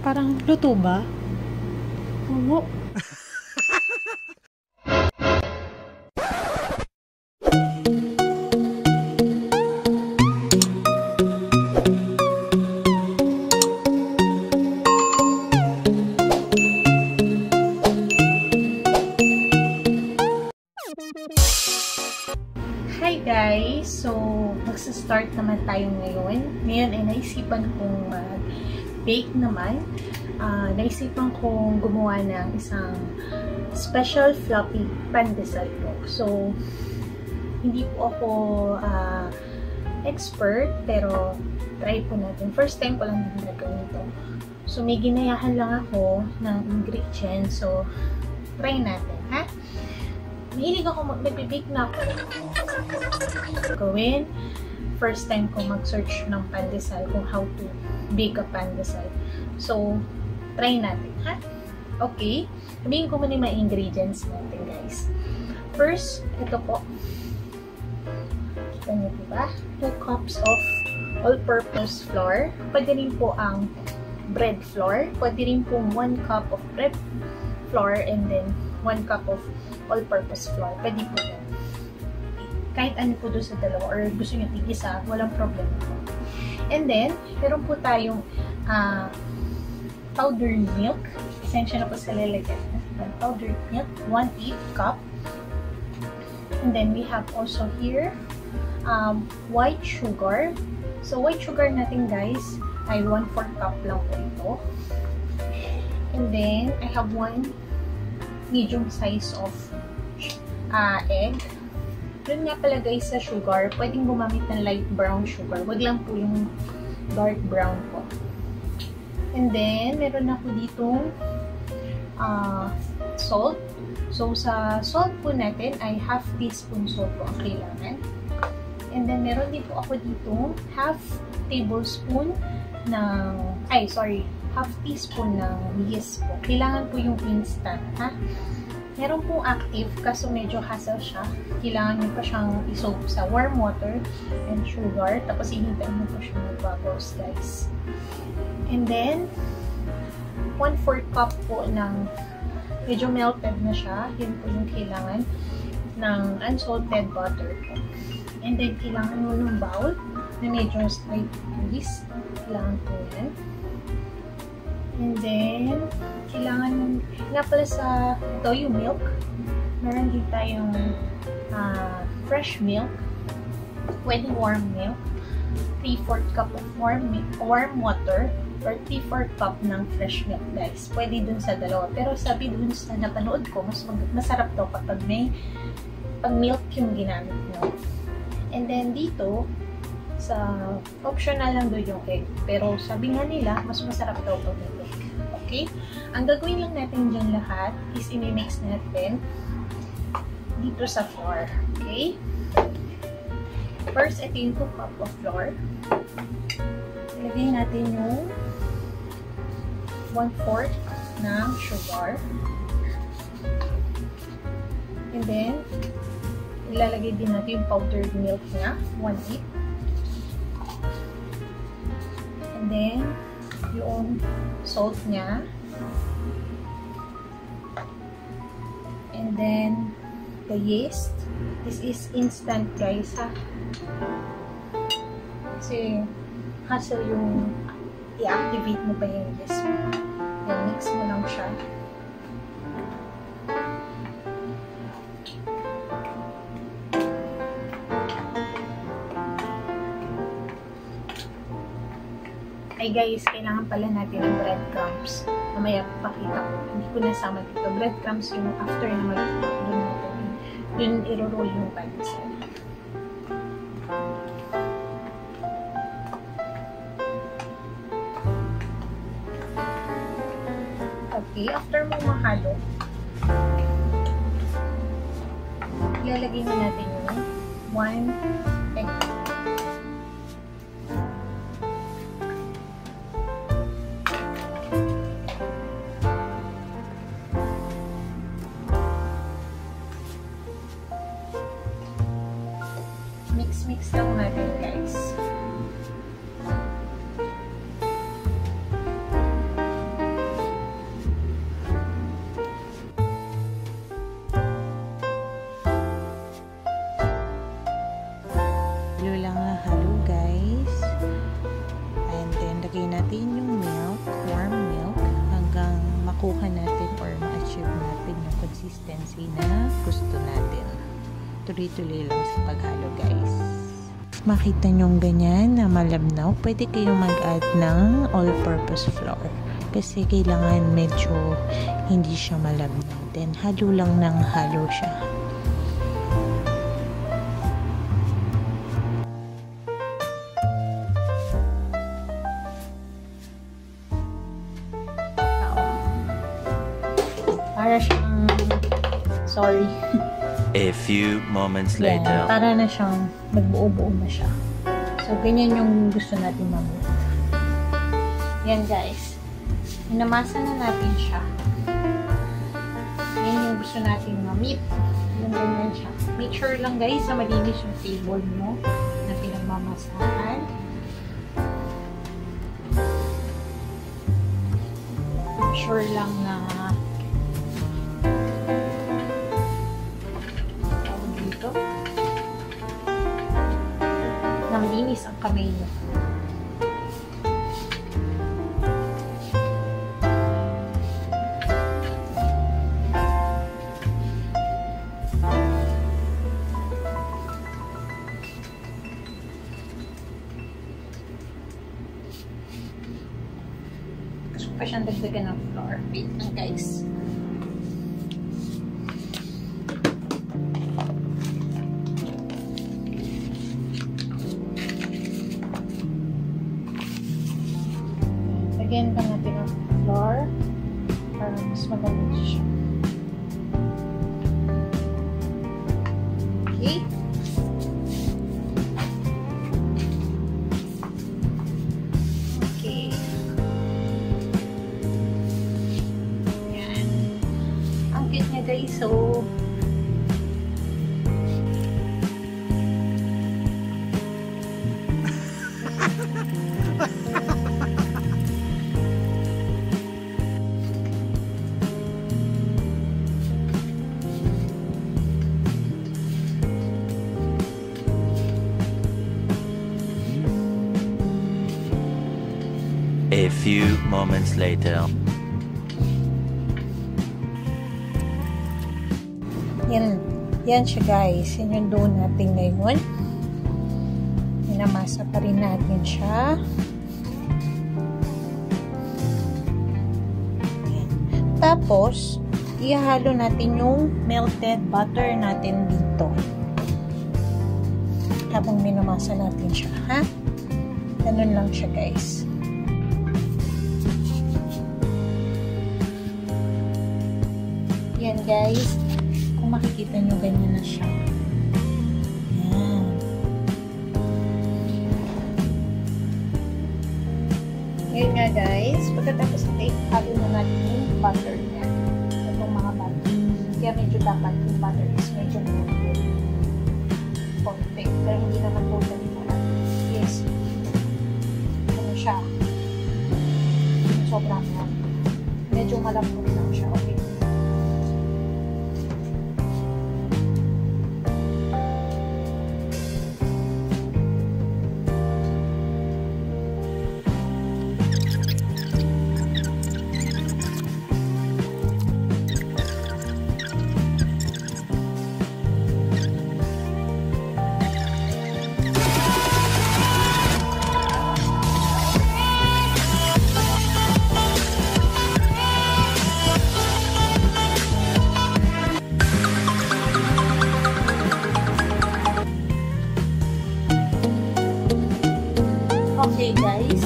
Parang luto ba? Oo. Hi guys! So, magsa-start naman tayo ngayon. Ngayon ay naisipan kong mag-bake naman. Naisipan kong gumawa ng isang special fluffy pandesal po. So, hindi po ako expert, pero try po natin. First time ko lang gagawin ito. So, may ginayahan lang ako ng ingredients. So, try natin, ha? Mahilig ako mag-bake na ako. Gawin. First time ko mag-search ng pandesal kung how to bake a pandesal. So, try natin, ha? Okay. Sabihin ko muna yung mga ingredients natin, guys. First, ito po. Kita niyo diba? 2 cups of all-purpose flour. Pwede rin po ang bread flour. Pwede rin po 1 cup of bread flour and then 1 cup of all-purpose flour. Pwede po yan. Kahit ano po doon sa dalawa or gusto nyo tig-isa, walang problema po. And then, meron po tayong powdered milk. Essential na po sa lalagyan. Powdered milk, 1/8 cup. And then, we have also here white sugar. So, white sugar natin, guys, ay 1/4 cup lang po ito. And then, I have 1 medium size of egg. Doon nga pala guys sa sugar, pwedeng gumamit ng light brown sugar. Wag lang po yung dark brown po. And then, meron ako ditong salt. So, sa salt po natin ay half teaspoon salt po ang kailangan. And then, meron din po ako ditong half teaspoon ng yeast po. Kailangan po yung instant, ha? Meron pong active, kaso medyo hassle siya. Kailangan nyo pa siyang isoak sa warm water and sugar. Tapos, ihintayin mo po siya mag-bubbles, guys. And then, 1/4 cup po ng medyo melted na siya. Yun po yung kailangan ng unsalted butter po. And then, kailangan mo ng bowl na medyo straight twist. Kailangan po yan. And then, kailangan nga pala sa ito yung milk. Meron din tayong fresh milk. Pwede warm milk. 3/4 cup of warm water or 3/4 cup ng fresh milk, guys. Pwede dun sa dalawa. Pero sabi dun sa napanood ko, masarap daw kapag may milk yung ginamit nyo. And then dito, sa optional lang doon yung egg. Pero sabi nga nila, mas masarap daw pag may egg. Okay? Ang gagawin lang natin dyan lahat is i-mix natin dito sa flour. Okay? First, ito yung 2 cup of flour. Ilagay natin yung 1/4 ng sugar. And then, ilalagay din natin yung powdered milk niya, 1/8. And then, yung salt niya. And then, the yeast. This is instant, guys, ha? Kasi, hassle yung i-activate mo pa yung yeast mo. Then, mix mo lang siya. Ay guys, kailangan pala natin ng breadcrumbs. Mamaya pakita ko. Hindi ko nasama dito. Breadcrumbs yung after na mag-doon natin. Doon i-roll yung pandesal. Okay, after mo mahalo, ilalagay na natin yung 1 egg. Mix lang natin, guys. Halo lang na halo, guys. And then, lagay natin yung milk, warm milk, hanggang makuha natin or ma-achieve natin yung consistency na gusto natin. Tuloy-tuloy lang sa paghalo, guys. Makita nyo ganyan na malabnaw, pwede kayong mag-add ng all-purpose flour. Kasi kailangan medyo hindi siya malabnaw. Then, halo lang ng halo siya. Para siyang, sorry. A few moments later. Yan, para na siyang magbuo-buo na siya. So, ganyan yung gusto natin mamit. Yan, guys. Minamasa na natin siya. Yan yung gusto natin mamit. Yung ganyan siya. Make sure lang, guys, na malinis yung table mo na pinagmamasahan. Make sure lang na linis ang kamay niyo. Gusto pa siyang dagdagan ng flour. Wait lang, guys. Lagyan pa natin ang flour para mas magaling siya. Okay. Okay. Yan. Ang cute niya, guys. So, a few moments later. Yan siya, guys. Yan yung dough natin ngayon. Minamasa pa rin natin siya. Yan. Tapos, ihalo natin yung melted butter natin dito. Habang minamasa natin siya, ha? Ganun lang siya, guys. Yan, guys. Kung makikita nyo, ganyan na siya. Yan. Ngayon nga, guys, pagkatapos natin, halo na natin yung butter niya. Itong mga butter. Kaya medyo dapat yung butter is medyo perfect. Pero hindi naman totally wala. Yes. Ano siya? Sobrang lang. Medyo malambot lang siya. Okay. Okay, guys.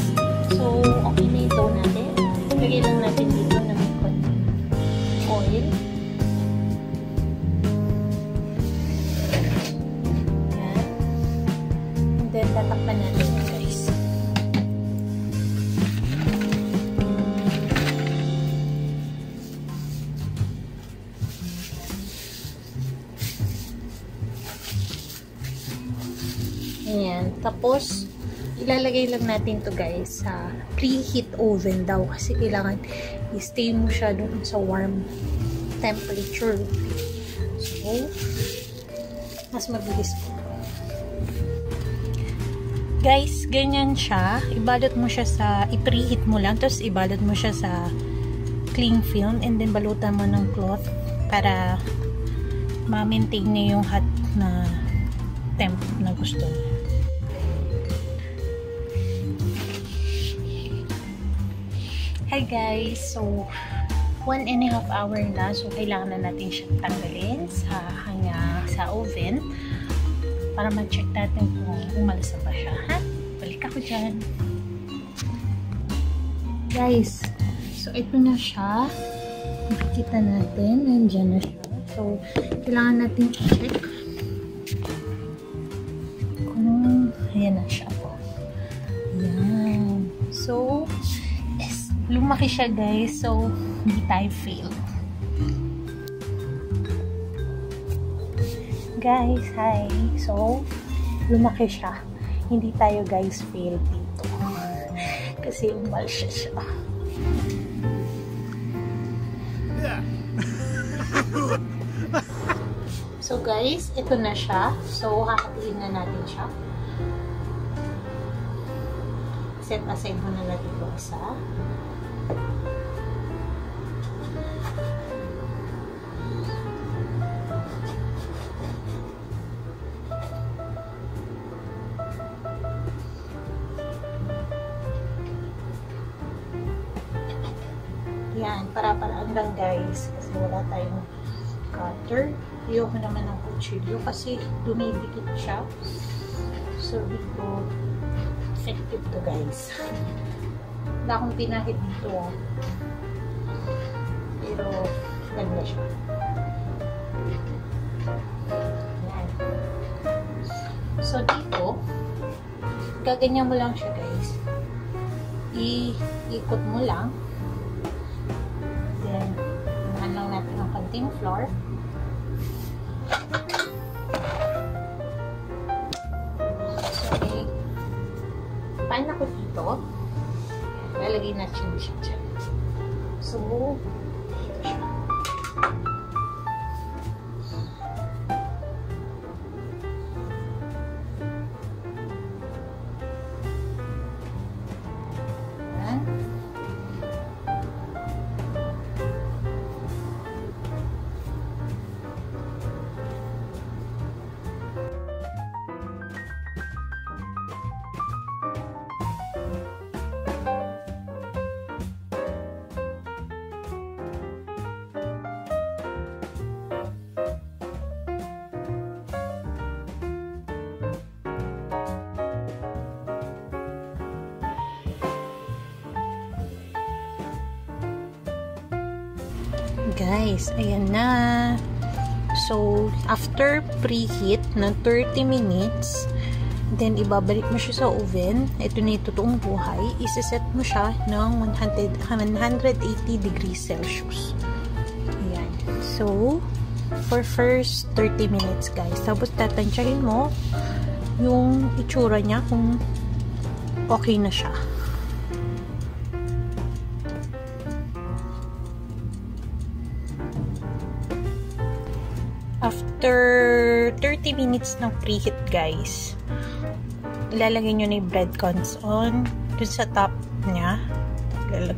So, okay na ito natin. Lagay lang natin dito ng konting oil. Yan. And then, tatakpan natin yun, guys. Ayan. Tapos, ilalagay lang natin to, guys, sa preheat oven daw kasi kailangan i-stay mo siya doon sa warm temperature. So, mas mabilis po. Guys, ganyan siya. Ibalot mo siya sa, i-preheat mo lang, tapos ibalot mo siya sa cling film, and then balutan mo ng cloth para ma-maintain niya yung hot na temp na gusto niya. Hi guys! So, 1.5 hour na. So, kailangan na natin siyang tanggalin sa oven para ma-check natin kung umalas na ba siya. Ha? Balik ako dyan. Guys, so ito na siya. Makikita natin. Nandyan na siya. So, kailangan natin i-check kung ayan na siya po. Ayan. So, yes, lumaki siya guys. So, hindi tayo fail. Guys, hi! So, lumaki siya. Hindi tayo guys fail dito. Kasi umalsya siya. So guys, ito na siya. So, hahatiin na natin siya. Set aside muna natin ito isa. Yan, para-paraan lang guys kasi wala tayong cutter. Ayoko naman ng kutsilyo kasi dumidikit siya. So, dito effective to guys. Wala akong pinahid dito. Pero, ganda siya. Yan. So, dito gaganyan mo lang siya guys. Iikot mo lang. Lang natin ang konting flour. So, pan ako dito. Lalagay natin siya dyan. So, dito siya. Ayan. Guys, ayan na. So, after preheat ng 30 minutes, then ibabalik mo siya sa oven. Ito na yung totoong buhay. Isa-set mo siya ng 180 degrees Celsius. Ayan. So, for first 30 minutes guys. Tapos tatansyahin mo yung itsura niya kung okay na siya. After 30 minutes ng preheat guys, ilalagay nyo na yung breadcrumbs on dun sa top niya.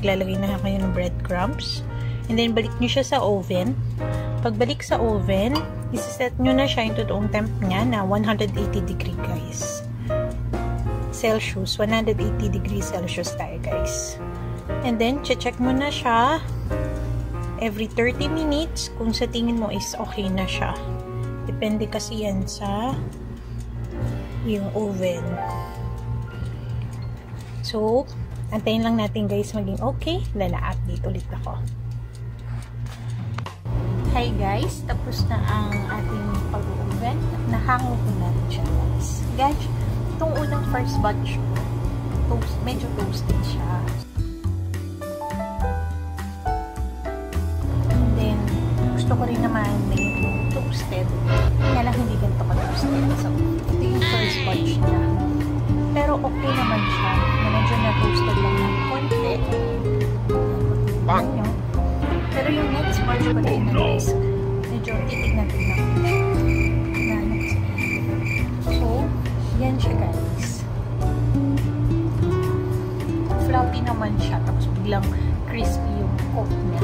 Lalagay na kayo ng breadcrumbs. And then, balik nyo siya sa oven. Pagbalik sa oven, isa-set nyo na siya yung totoong temp niya na 180 degree guys. Celsius. 180 degrees Celsius tayo guys. And then, check mo na siya every 30 minutes kung sa tingin mo is okay na siya. Depende kasi yan sa yung oven. So, antayin lang natin guys maging okay. Lala-update ulit ako. Hi guys, tapos na ang ating pag-oven. Nahango ko natin siya guys. Guys, itong unang first batch, medyo toasted siya. Gusto ko rin naman na yung toasted. Kaya lang hindi ganito ka-toasted. So, ito yung first batch niya. Pero okay naman siya. Medyo na-toasted lang ng konti. Pero yung next batch ko rin na guys, medyo titignan natin siya. So, yan siya guys. naman siya. Tapos biglang crispy yung coat niya.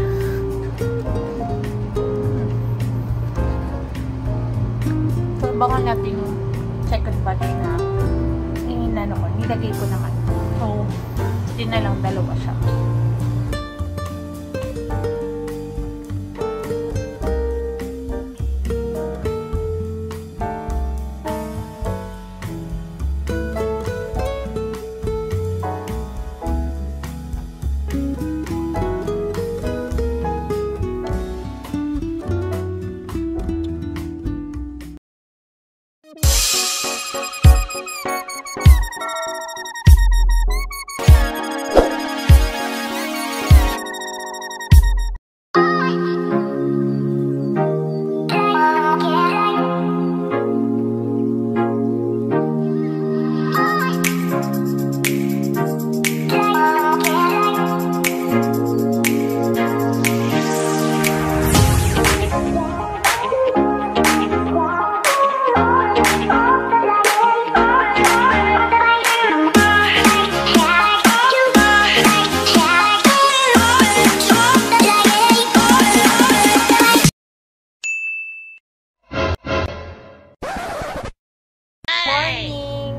So, abangan natin yung second batch na nilagay ko naman. So, hindi na lang dalawa siya.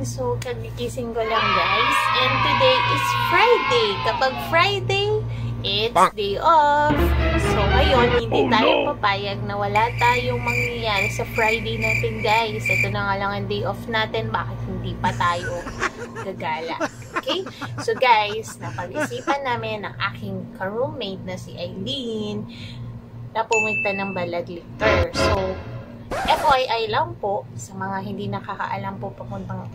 So, kagigising ko lang guys. And today is Friday. Kapag Friday, it's day off. So, ngayon, hindi tayo papayag na wala tayong mangyayari sa Friday natin guys. Ito na nga lang ang day off natin. Bakit hindi pa tayo gagala? Okay? So guys, napag-isipan namin ng aking ka-roommate na si Eileen na pumunta ng Balaglictor. So, FYI lang po, sa mga hindi nakakaalam po papuntang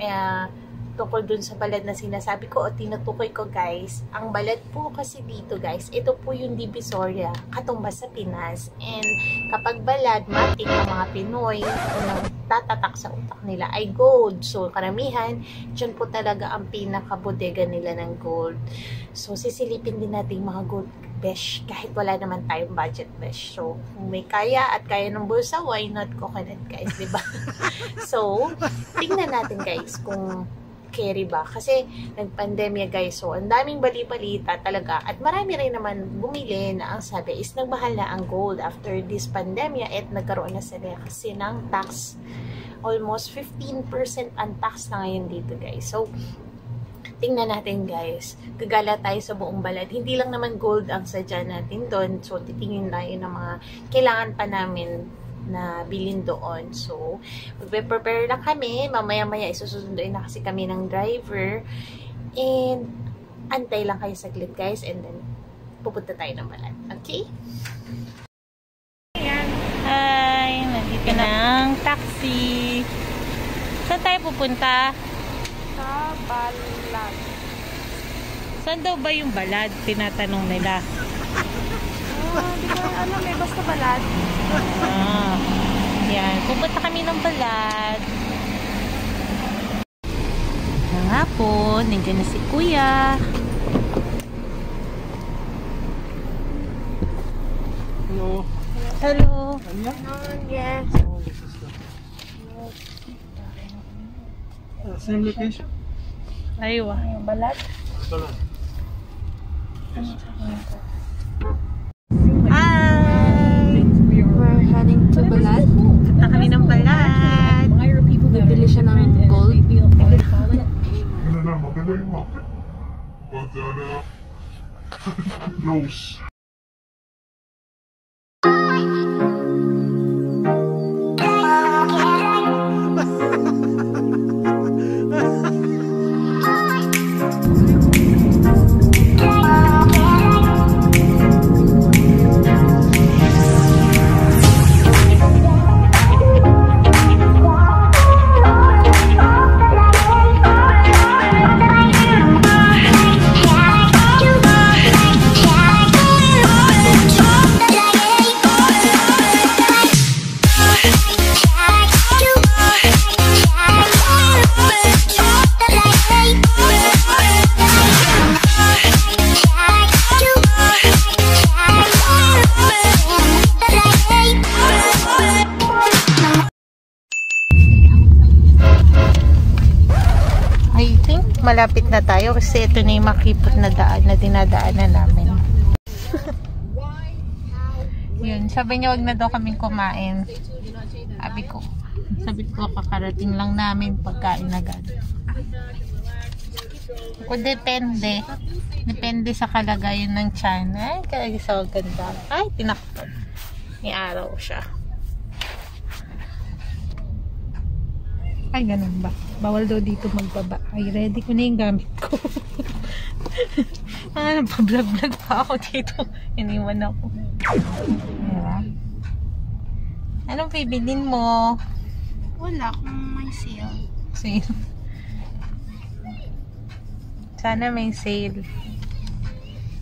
tungkol dun sa balad na sinasabi ko o tinutukoy ko guys, ang balad po kasi dito guys, ito po yung Divisoria, katumbas sa Pinas. And kapag balad, matik ang mga Pinoy, unang tatatak sa utak nila ay gold. So karamihan, dyan po talaga ang pinaka-bodega nila ng gold. So sisilipin din natin mga gold besh, kahit wala naman tayong budget besh. So, kung may kaya at kaya ng bulsa, why not coconut guys, diba? So, tingnan natin guys kung carry ba. Kasi, nag-pandemya guys, so, ang daming bali-balita talaga. At marami rin naman bumili na ang sabi is nagmahal na ang gold after this pandemya at nagkaroon na sila kasi ng tax. Almost 15% ang tax na ngayon dito guys. So, tingnan natin guys, gagala tayo sa buong balad. Hindi lang naman gold ang sadya natin doon. So, titingin tayo ng mga kailangan pa namin na bilhin doon. So, magpe-prepare lang kami. Mamaya-maya isusunduin na kasi kami ng driver. And, antay lang kayo saglit guys. And then, pupunta tayo ng balad. Okay? Hi! Nandito na ang taxi. Saan tayo pupunta? Sa balad. Saan daw ba yung balad? Tinatanong nila. Di ko alam eh. Basta balad. Yan. Pupunta kami ng balad. Nga po. Nandiyan na si Kuya. Hello. Hello. Yes. Same location? Aywa. Yung balad. Hi! We're heading to balad. Punta kami ng balad. Bibili siya ng gold. Rose. I think malapit na tayo kasi ito na yung makipot na daan na dinadaanan namin. Yun, sabi niya wag na daw kaming kumain. Sabi ko kakarating lang namin pagkain agad. O depende. Depende sa kalagayan ng tiyan. Ay, kaya sa ganda. Ay, tinakpan. May araw siya. Ay, ganun ba? Bawal daw dito magbaba. Ay, ready ko na yung gamit ko. Nagpa-vlog pa ako dito. Iniwan ako. Diba? Anong bibilin mo? Wala, kung may sale. Sale. Sana may sale.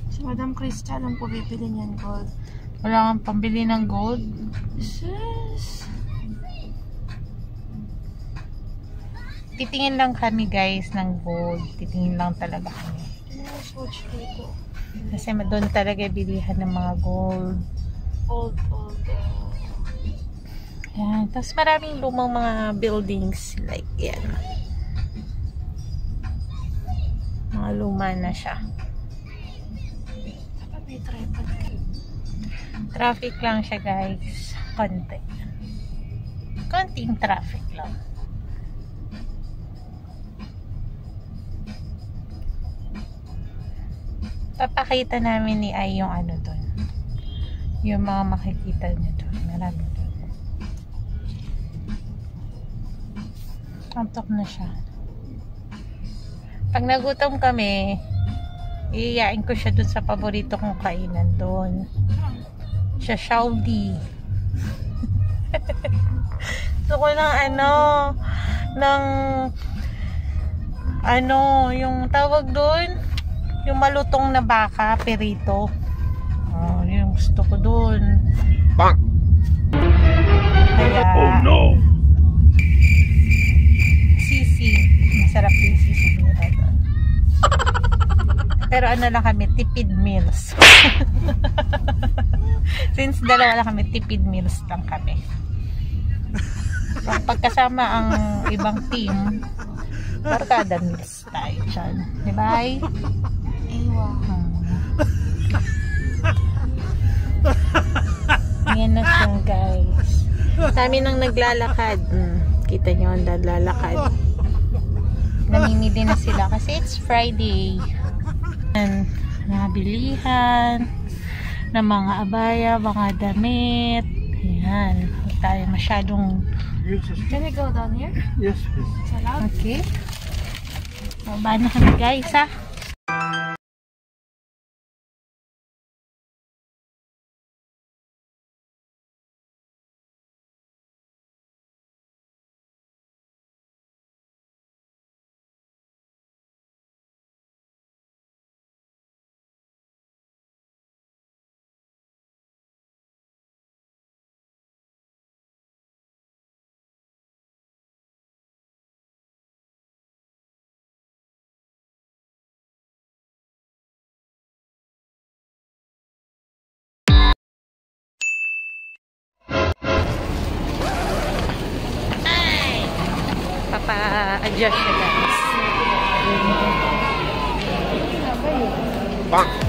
Si Madam Crystal, ang po bibili niyan gold. Wala kang pambili ng gold? Sus! Titingin lang kami guys ng gold. Titingin lang talaga kami. Swatch dito. Kasi doon talaga bilihan ng mga gold. Old. Yan. Tapos maraming lumang mga buildings. Like yan. Mga luma na siya. Dapat may tripod ka. Traffic lang siya guys. Konting traffic lang. Papakita namin ni Ay yung ano doon. Yung mga makikita niyo doon. Marami doon. Antok na siya. Pag nagutom kami, iiyain ko siya doon sa paborito kong kainan doon. Siya Shaudi. Gusto ko ng yung tawag doon. Yung malutong na baka, perito. Oh, yung gusto ko dun. Bang! Kaya, Oh no! sisi. Masarap yung sisi nila dun. Pero ano lang kami, tipid meals. Since dalawa lang kami, tipid meals lang kami. Pagkasama ang ibang team, barkada meals tayo dyan. Diba? Ewa. Yan na siya guys. Dami nang naglalakad. Kita nyo ang naglalakad. Namimili na sila kasi it's Friday. Nabilihan ng mga abaya, mga damit. Ayan. Huwag tayo masyadong Can we go down here? Yes, Salad? okay. Baba na kami guys ha. Papa-adjust siya guys. Bang!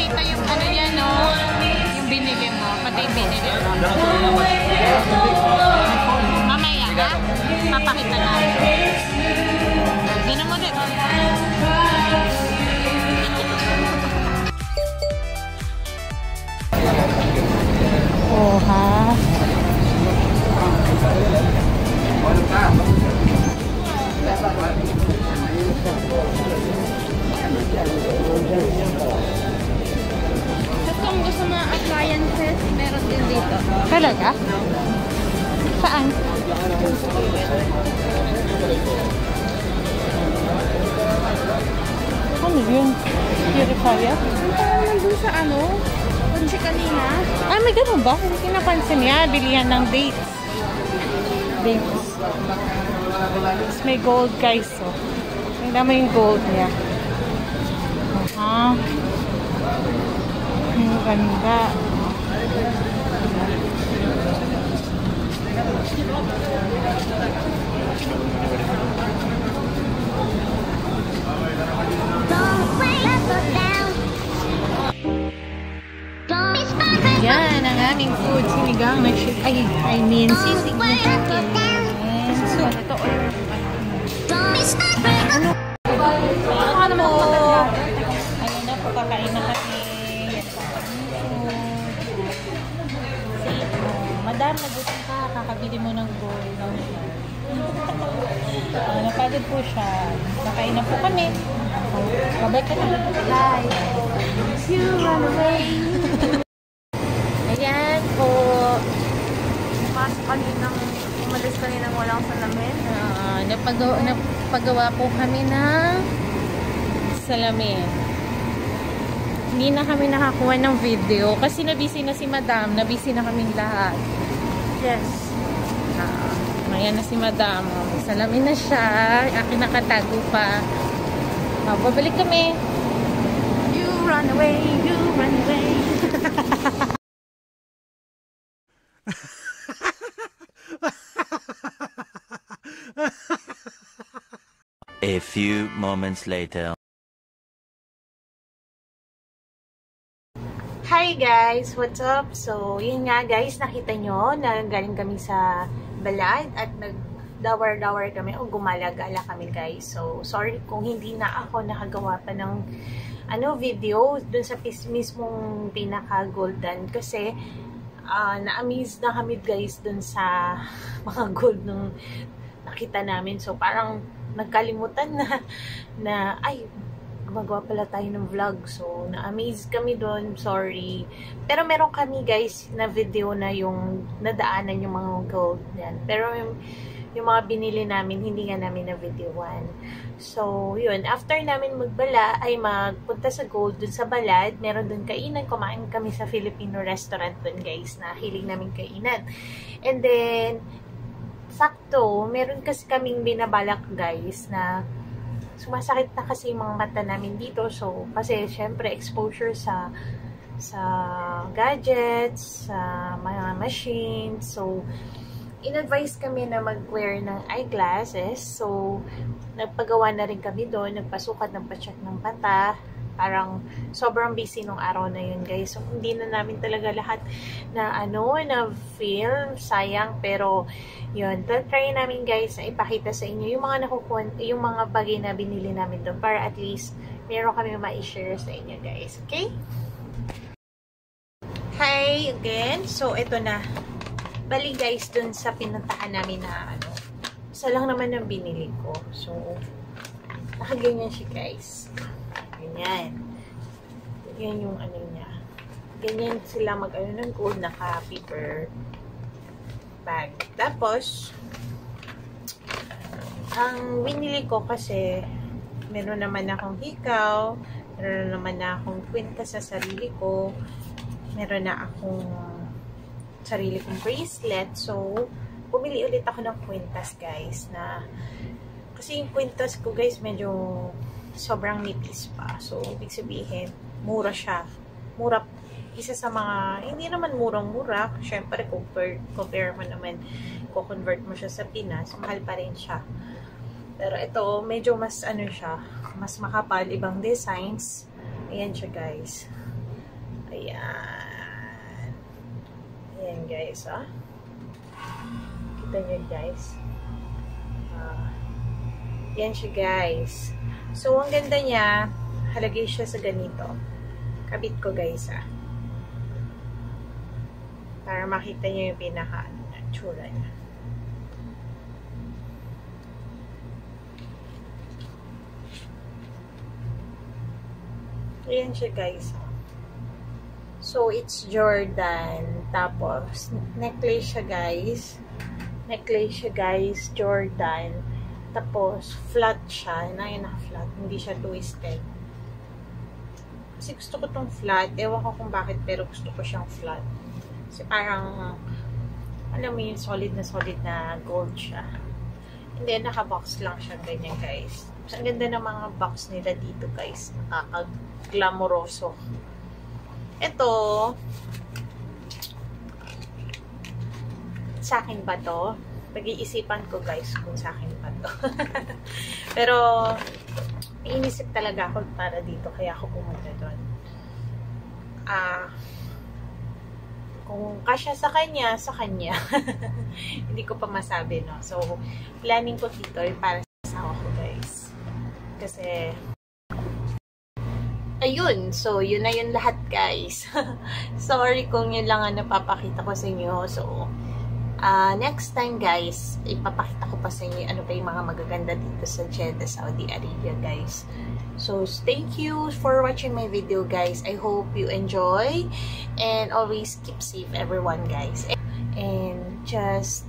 ipakita yung ano yan, no? Yung binili mo. Pati yung binili mo. Mamaya, ha? Papakita natin. Ganun mo din. Oh, ha? Kung gusto mga appliances, meron din dito. Talaga? Saan? Ano yun? Purifier? Parang nandun sa ano? Kunsi kanina. Ay, may ganun ba? Hindi kinapansin niya. Bilihan ng dates. Dates. Tapos may gold, guys. Oh. Tingnan mo yung gold niya. Aha. Ang ganda. Yan ang aming food. Sinigang na chicken. I mean, sisig na chicken. So, ito ano mo? Ayun na po, kakain na kami. Madam, nagutom ka. Kakabili mo ng gold. Napagod po siya. Kakain na po kami. Babay ka na. Hi. You run away. Ayan po. Umalis kaninang walang salamin. Napagawa po kami ng salamin. Hindi na kami nakakuha ng video kasi nabisi na si Madam. Nabisi na kaming lahat. Yes. Ayan na si Madam. Salamin na siya. Akin nakatago pa. Babalik kami. You run away. You run away. A few moments later. Hi guys! What's up? So, yun nga guys, nakita nyo na galing kami sa balad at nag-dawar-dawar kami o gumala-gala kami guys. So, sorry kung hindi na ako nakagawa pa ng video dun sa mismong pinaka-golden kasi na-amaze na kami guys dun sa mga gold nung nakita namin. So, parang nagkalimutan na ay, gumagawa pala tayo ng vlog. So, na-amaze kami doon. Sorry. Pero meron kami guys na video na yung nadaanan yung mga gold yan. Pero yung mga binili namin, hindi nga namin na videoan. So, yun. After namin magbala, ay magpunta sa gold dun sa balad. Meron dun kainan. Kumain kami sa Filipino restaurant dun guys na hiling namin kainan. And then, sakto, meron kasi kaming binabalak guys na sumasakit na kasi yung mga mata namin dito. So, kasi syempre exposure sa gadgets, sa mga machines. So, in-advise kami na mag-wear ng eyeglasses. So, nagpagawa na rin kami doon. Nagpasukat, nagpa-check ng mata. Parang sobrang busy nung araw na yun guys. So, hindi na namin talaga lahat na film. Sayang. Pero, yun. Try namin guys na ipakita sa inyo yung mga nakukuha, yung mga bagay na binili namin doon. Para at least, meron kami ma-share sa inyo guys. Okay? Hi again. So, ito na. Bali guys, dun sa pinuntahan namin na isa lang naman ang binili ko. So, nakaganyan siya guys. Ganyan. Yan yung niya. Ganyan sila ng gold naka-paper bag. Tapos, ang binili ko kasi meron naman akong hikaw, meron naman na akong kwintas sa sarili ko, meron na akong sarili kong bracelet. So, bumili ulit ako ng kwintas guys na kasi yung kwintas ko guys medyo sobrang nipis pa. So, ibig sabihin, mura siya. Mura. Isa sa mga, hindi naman murang-mura. Siyempre, compare mo naman, convert mo siya sa Pinas, mahal pa rin siya. Pero ito, medyo mas siya, mas makapal, ibang designs. Ayan siya guys. Ayan. Ayan guys, ah. Kita nyo guys. Yan siya guys. So, ang ganda niya, halagay siya sa ganito. Kabit ko guys, ah. Para makita nyo yung pinaka-tsura niya. Ayan siya guys. So, it's Jordan. Tapos, necklace siya guys. Necklace siya guys, Jordan. Tapos, flat siya. Yun naka-flat. Hindi siya twisted. Kasi gusto ko tong flat. Ewan ko kung bakit, pero gusto ko siyang flat. Kasi parang, alam mo yung solid na gold siya. And then, naka-box lang siya. Ganyan guys. Ang ganda ng mga box nila dito guys. Nakaka-glamoroso. Ito, sa akin ba to? Pag-iisipan ko guys kung sa akin ba to. Pero, inisip talaga ako para dito. Kaya ako pumunta doon. Kung kasya sa kanya, sa kanya. Hindi ko pa masabi, no? So, planning ko dito ay para sa asawa ko guys. Kasi, ayun. So, yun na yun lahat, guys. Sorry kung yun lang ang napapakita ko sa inyo. So, next time, guys, ipapakita ko pa sa inyo ano pa yung mga magaganda dito sa Jeddah, Saudi Arabia, guys. So, thank you for watching my video, guys. I hope you enjoy. And always keep safe, everyone, guys. And just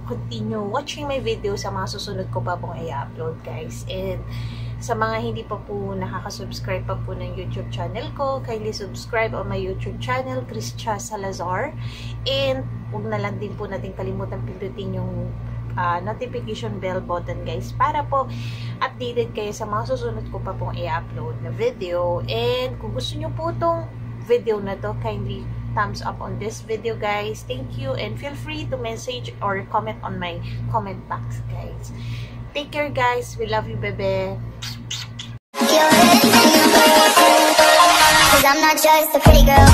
continue watching my video sa mga susunod ko pa pong i-upload, guys. And sa mga hindi pa po nakaka-subscribe pa po ng YouTube channel ko, kindly subscribe on my YouTube channel, Christia Salazar. And huwag na lang din po natin kalimutan pindutin yung notification bell button, guys, para po updated kayo sa mga susunod ko pa pong i-upload na video. And kung gusto nyo po itong video na to, kindly thumbs up on this video, guys. Thank you, and feel free to message or comment on my comment box, guys. Take care, guys. We love you, bebe. 'Cause I'm not just a pretty girl.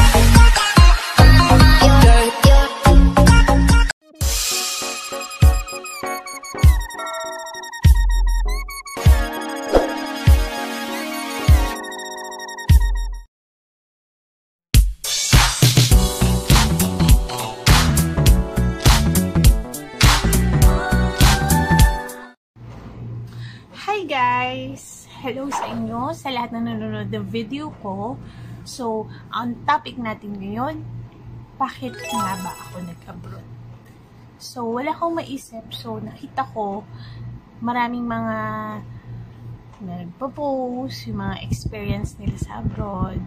Hi guys! Hello sa inyo, sa lahat na nanonood ng video ko. So, ang topic natin ngayon, bakit nga ba ako nag-abroad? So, wala akong maisip. So, nakita ko maraming mga nagpo-post, yung mga experience nila sa abroad.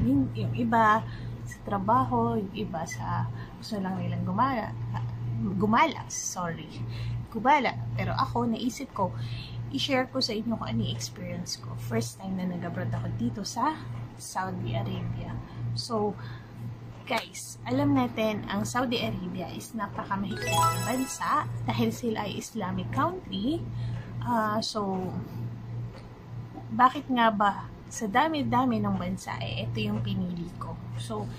Yung iba sa trabaho, yung iba sa gusto lang nilang gumala. Pero ako, naisip ko, i-share ko sa inyo kung ano yung experience ko. First time na nag-abroad ako dito sa Saudi Arabia. So, guys, alam natin, ang Saudi Arabia is napakamahigpit na bansa dahil sila ay Islamic country. So, bakit nga ba sa dami-dami ng bansa, ito yung pinili ko. So,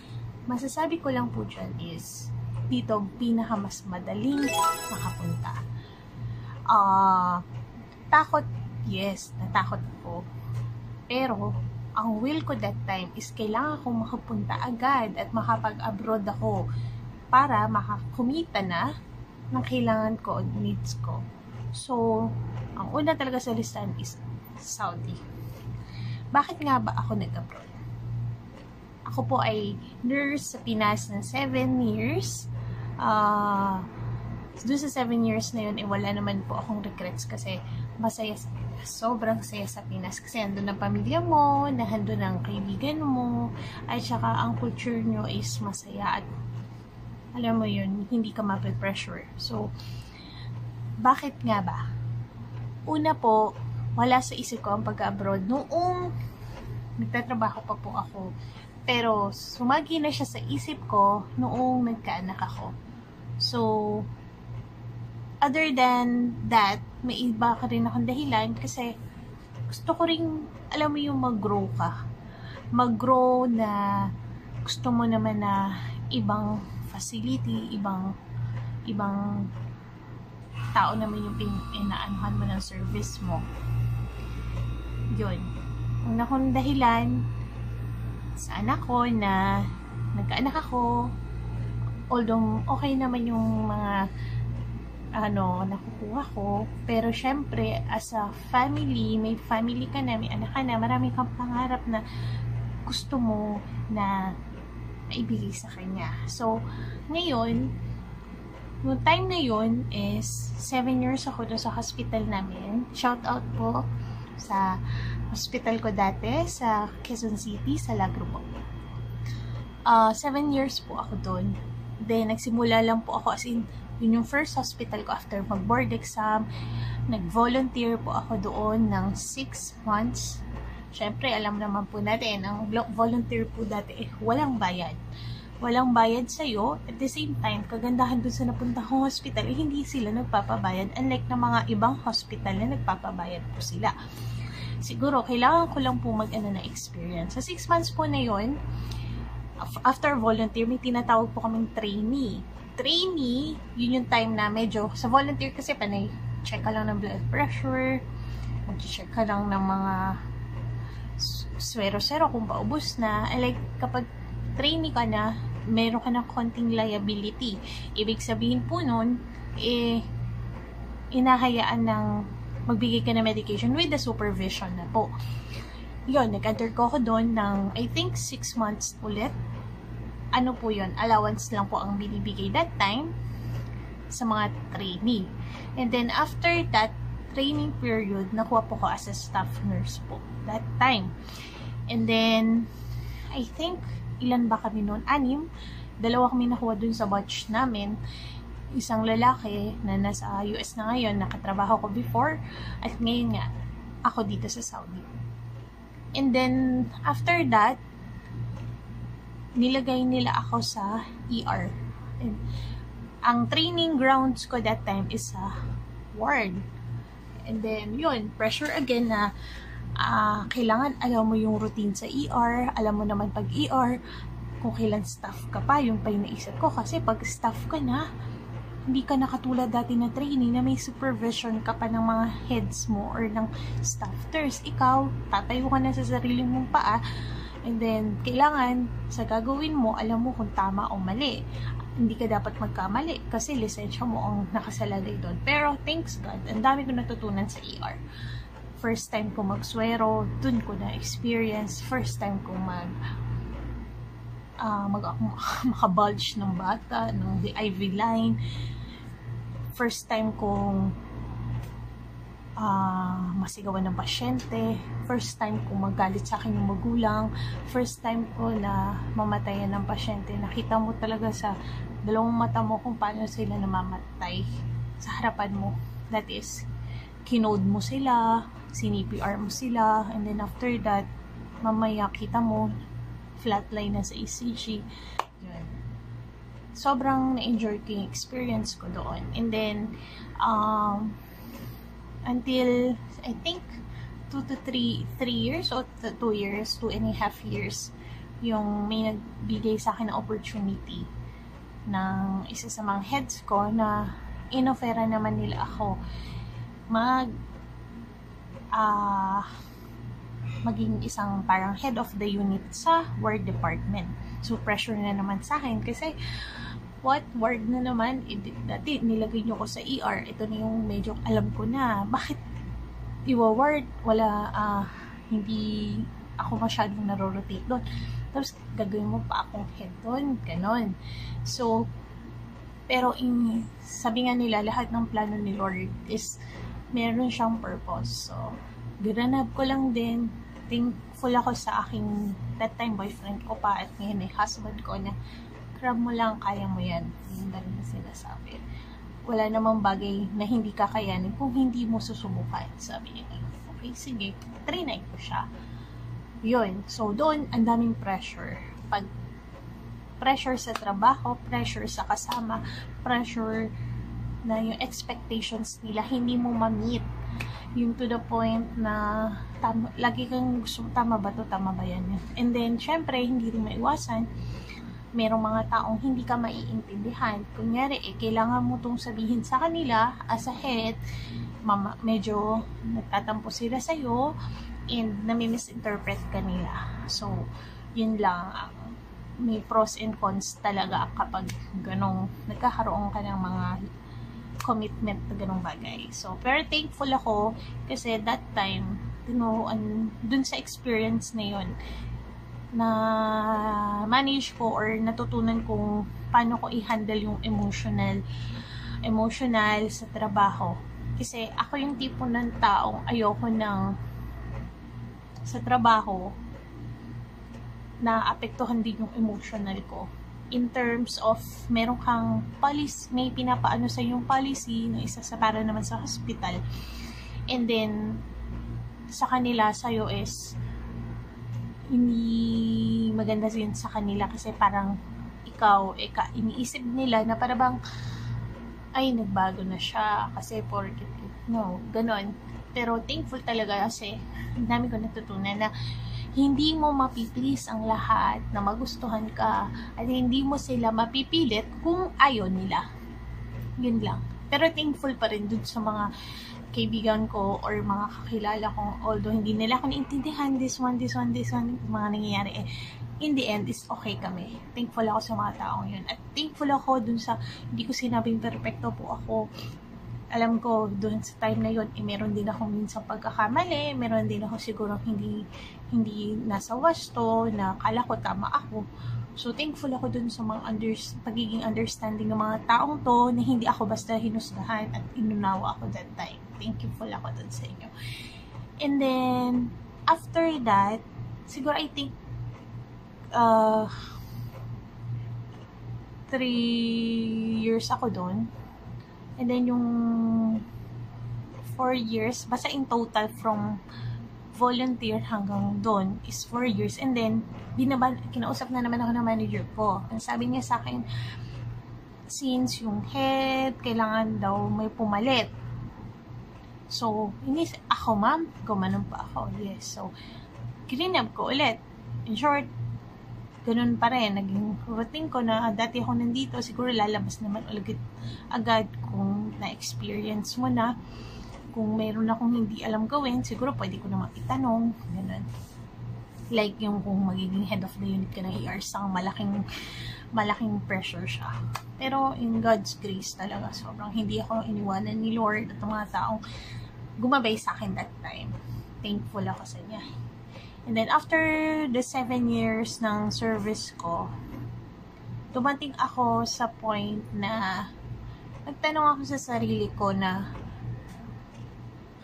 masasabi ko lang po dyan is, dito pinakamas madaling makapunta. Takot, yes, natakot ako. Pero, ang will ko that time is kailangan kong makapunta agad at makapag-abroad ako para makakumita na ng kailangan ko o needs ko. So, ang una talaga sa listahan is Saudi. Bakit nga ba ako nag-abroad? Ako po ay nurse sa Pinas ng 7 years. Doon sa 7 years na yun, wala naman po akong regrets kasi masaya sa Pinas. Sobrang saya sa Pinas kasi andun ang pamilya mo, nandun ang kaibigan mo, at saka ang culture nyo is masaya at alam mo yun, hindi ka mape-pressure. So, bakit nga ba? Una po, wala sa isip ko ang pag-abroad noong nagtatrabaho pa po ako. Pero, sumagi na siya sa isip ko noong nagkaanak ako. So, other than that, may iba ka rin akong dahilan kasi gusto ko rin, alam mo yung mag-grow ka. Mag-grow na gusto mo naman na ibang facility, ibang tao naman yung inaanuhan mo ng service mo. Yun. Una kong dahilan sa anak ko na nagkaanak ako, although okay naman yung mga nakukuha ko, pero syempre as a family, may family ka na, may anak ka na, marami kang pangarap na gusto mo na ibigay sa kanya. So ngayon, yung time na yun is 7 years ako doon sa hospital namin. Shout out po sa hospital ko dati sa Quezon City, sa Lagro po. 7 years po ako doon. Then nagsimula lang po ako, as in yun yung first hospital ko after mag-board exam. Nag-volunteer po ako doon ng 6 months. Syempre, alam naman po natin, ang volunteer po dati, walang bayad. Walang bayad sa'yo. At the same time, kagandahan dun sa napunta kong hospital, hindi sila nagpapabayad. Unlike na mga ibang hospital na nagpapabayad po sila. Siguro, kailangan ko lang po na experience. Sa 6 months po na yun, after volunteer, may tinatawag po kaming trainee. Trainee, yun yung time na medyo, sa volunteer kasi panay, check ka lang ng blood pressure, mag-check ka lang ng mga swero-swero kung paubos na. Like, kapag trainee ka na, meron ka ng konting liability. Ibig sabihin po nun, inahayaan ng magbigay ka ng medication with the supervision na po. Yun, nag-undergo ko doon ng, I think, 6 months ulit. Ano po yun? Allowance lang po ang binibigay that time sa mga trainee. And then, after that training period, nakuha po ko as a staff nurse po that time. And then, I think, ilan ba kami noon? 6. 2 kami nakuha dun sa batch namin. Isang lalaki na nasa US na ngayon, nakatrabaho ko before, at ngayon nga, ako dito sa Saudi. And then, after that, nilagay nila ako sa ER. And ang training grounds ko that time is sa ward. And then, yun, pressure again na kailangan alam mo yung routine sa ER, alam mo naman pag ER, kung kailan staff ka pa, yung pa yung naisip ko. Kasi pag staff ka na, hindi ka nakatulad dati na training na may supervision ka pa ng mga heads mo or ng staff nurse. Ikaw, tatayo ka na sa sarili mong paa, and then, kailangan sa gagawin mo, alam mo kung tama o mali. Hindi ka dapat magkamali kasi lisensya mo ang nakasalalay doon. Pero, thanks God, ang dami ko natutunan sa ER. First time ko magswero, dun ko na experience. First time ko makabulge ng bata, ng the IV line. First time kong masigawan ng pasyente. First time kong magalit sa akin yung magulang. First time ko na mamatayan ng pasyente. Nakita mo talaga sa dalawang mata mo kung paano sila namamatay sa harapan mo. That is, kinode mo sila, sinipr mo sila, and then after that, mamaya kita mo, flatline na sa ECG. Yun. Sobrang na-enjoy ko yung experience ko doon. And then, until, I think, 2 to 3 years or 2 years, 2.5 years, yung may nagbigay sa akin ng opportunity ng isa sa mga heads ko na inofera naman nila ako maging isang parang head of the unit sa ward department. So, pressure na naman sa akin kasi what ward na naman, dati nilagay nyo ko sa ER, ito na yung medyo alam ko na, bakit iwa-ward, wala, hindi ako masyadong narorotate doon. Tapos, gagawin mo pa akong head doon, ganon. So, pero sabi nga nila, lahat ng plano ni Lord is meron siyang purpose. So, giranab ko lang din, thankful ako sa aking that time boyfriend ko pa at ngayon ay husband ko na grab mo lang, kaya mo yan. Yung dali na sinasabi. Wala namang bagay na hindi kakayanin kung hindi mo susubukan. Sabi niya, okay, sige, trinay ko siya. Yun. So, doon, ang daming pressure. Pag pressure sa trabaho, pressure sa kasama, pressure na yung expectations nila hindi mo ma-meet. Yung to the point na lagi kang gusto, tama ba to, tama ba yan? And then, syempre, hindi rin maiwasan, merong mga taong hindi ka maiintindihan. Kunyari, kailangan mo itong sabihin sa kanila as a head, medyo nagtatampo sila sa'yo, and nami-misinterpret ka nila. So, yun lang. May pros and cons talaga kapag ganong nagkakaroon ka ng mga commitment na ganong bagay. So, pero thankful ako kasi that time, dun sa experience na yun, na manage ko or natutunan kung paano ko i-handle yung emotional sa trabaho. Kasi ako yung tipo ng taong ayoko ng sa trabaho na apektuhan din yung emotional ko. In terms of, meron kang policy, may pinapaano sa yung policy na isa sa para naman sa hospital. And then, sa kanila, sa'yo is, hindi maganda yun sa kanila kasi parang ikaw, iniisip nila na parang ay, nagbago na siya kasi ganon. Pero thankful talaga kasi ang dami ko natutunan na hindi mo mapiplease ang lahat na magustuhan ka at hindi mo sila mapipilit kung ayaw nila. Yun lang. Pero thankful pa rin dun sa mga kaibigan ko or mga kakilala ko, although hindi nila ako naintindihan this one, mga nangyayari in the end is okay kami. Thankful ako sa mga taong yun. At thankful ako dun sa, hindi ko sinabing perfecto po ako. Alam ko, doon sa time na yun, meron din ako minsan pagkakamali, meron din ako siguro hindi nasa wasto, na kala ko tama ako. So, thankful ako dun sa mga pagiging understanding ng mga taong to, na hindi ako basta hinusgahan at inunawa ako that time. Thankful ako dun sa inyo. And then, after that, siguro I think, 3 years ako doon. And then yung 4 years, basta in total from volunteer hanggang doon is 4 years. And then, kinausap na naman ako ng manager ko. Ang sabi niya sa akin, since yung head, kailangan daw may pumalit. So, ako ma'am, gumanon pa ako. Yes. So, kilinab ko ulit. In short, ganun pa rin. Naging routine ko na dati ako nandito, siguro lalabas naman agad kung na-experience mo na. Kung mayroon akong hindi alam gawin, siguro pwede ko naman itanong. Ganun. Like yung kung magiging head of the unit ka ng ER, sang malaking pressure siya. Pero in God's grace talaga, sobrang hindi ako iniwanan ni Lord at mga taong gumabay sa akin that time. Thankful ako sa niya. And then, after the 7 years ng service ko, dumating ako sa point na nagtanong ako sa sarili ko na,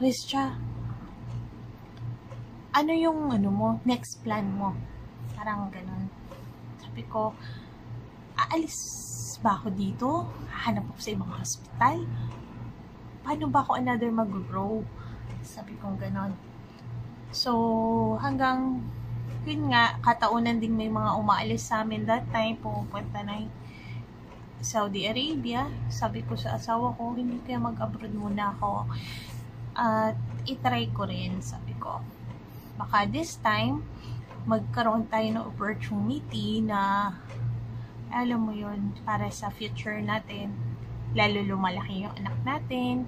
Christia, ano yung next plan mo? Parang ganun. Sabi ko, aalis ba ako dito? Hahanap ako sa ibang hospital? Paano ba ako another mag-grow? Sabi ko ganun. So, hanggang, yun nga, kataunan din may mga umaalis sa amin that time, pupunta na Saudi Arabia. Sabi ko sa asawa ko, hindi kaya mag-abroad muna ako. At itry ko rin, sabi ko. Baka this time, magkaroon tayo ng opportunity na, alam mo yun, para sa future natin, lalo lumalaki yung anak natin,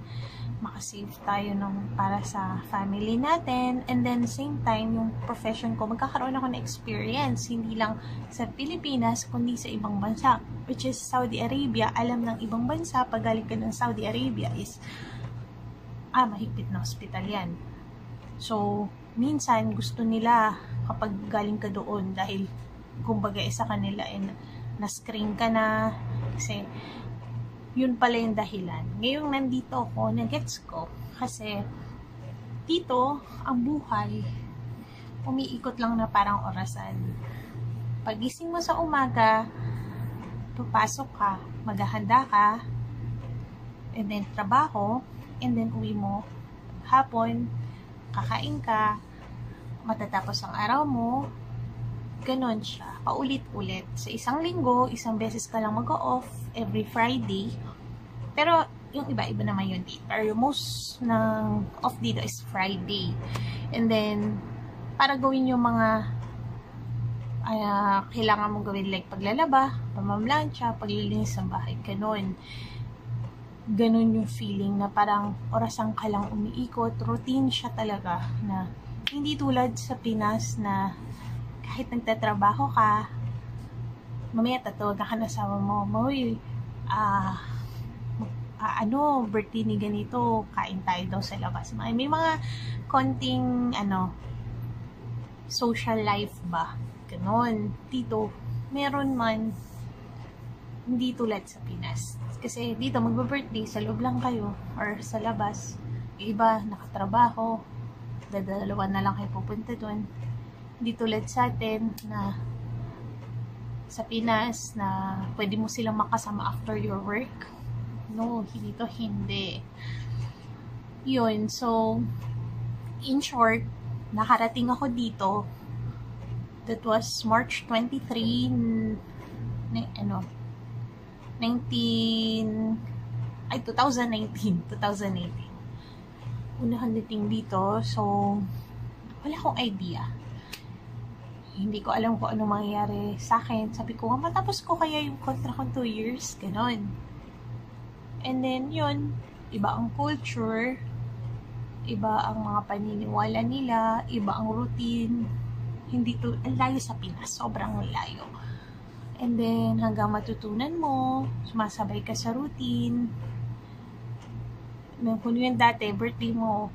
makasave tayo para sa family natin, and then same time, yung profession ko, magkakaroon ako ng experience, hindi lang sa Pilipinas, kundi sa ibang bansa, which is Saudi Arabia. Alam ng ibang bansa, pag galing ka ng Saudi Arabia is, mahigpit na hospital yan. So, minsan, gusto nila kapag galing ka doon, dahil, kumbaga, sa kanila, na-screen ka na, kasi, yun pala yung dahilan. Ngayong nandito ako, na-gets ko, kasi, dito, ang buhay, umiikot lang na parang orasan. Pagising mo sa umaga, papasok ka, maghahanda ka, and then trabaho, and then uwi mo, hapon, kakain ka, matatapos ang araw mo, ganon siya, paulit-ulit. Sa isang linggo, isang beses ka lang mag-off, every Friday. Pero, yung iba-iba naman yung date. Pero most ng off dito is Friday. And then, para gawin yung mga kailangan mong gawin like paglalaba, pamamlansya, paglilinis ng bahay, ganun yung feeling na parang orasan ka lang umiikot, routine siya talaga, na hindi tulad sa Pinas na kahit nagtatrabaho ka, mamaya tatawagan ka na asawa mo, birthday ni ganito, kain tayo daw sa labas. May mga konting social life ba, ganon. Dito meron man, hindi tulad sa Pinas. Kasi dito magbe-birthday sa loob lang kayo or sa labas. Yung iba nakatrabaho, dadalawa na lang kayo pupunta doon. Hindi tulad sa atin na sa Pinas na pwede mo silang makasama after your work. No, dito hindi. Yun, so in short, nakarating ako dito. That was March 23 2018. Unang dating dito, so wala akong idea. Hindi ko alam kung ano mangyayari sa akin. Sabi ko, matapos ko kaya yung contract ko 2 years, ganon. And then yun, iba ang culture, iba ang mga paniniwala nila, iba ang routine. Ang layo sa Pinas, sobrang layo. And then, hanggang matutunan mo, sumasabay ka sa routine. Kung yun dati, birthday mo,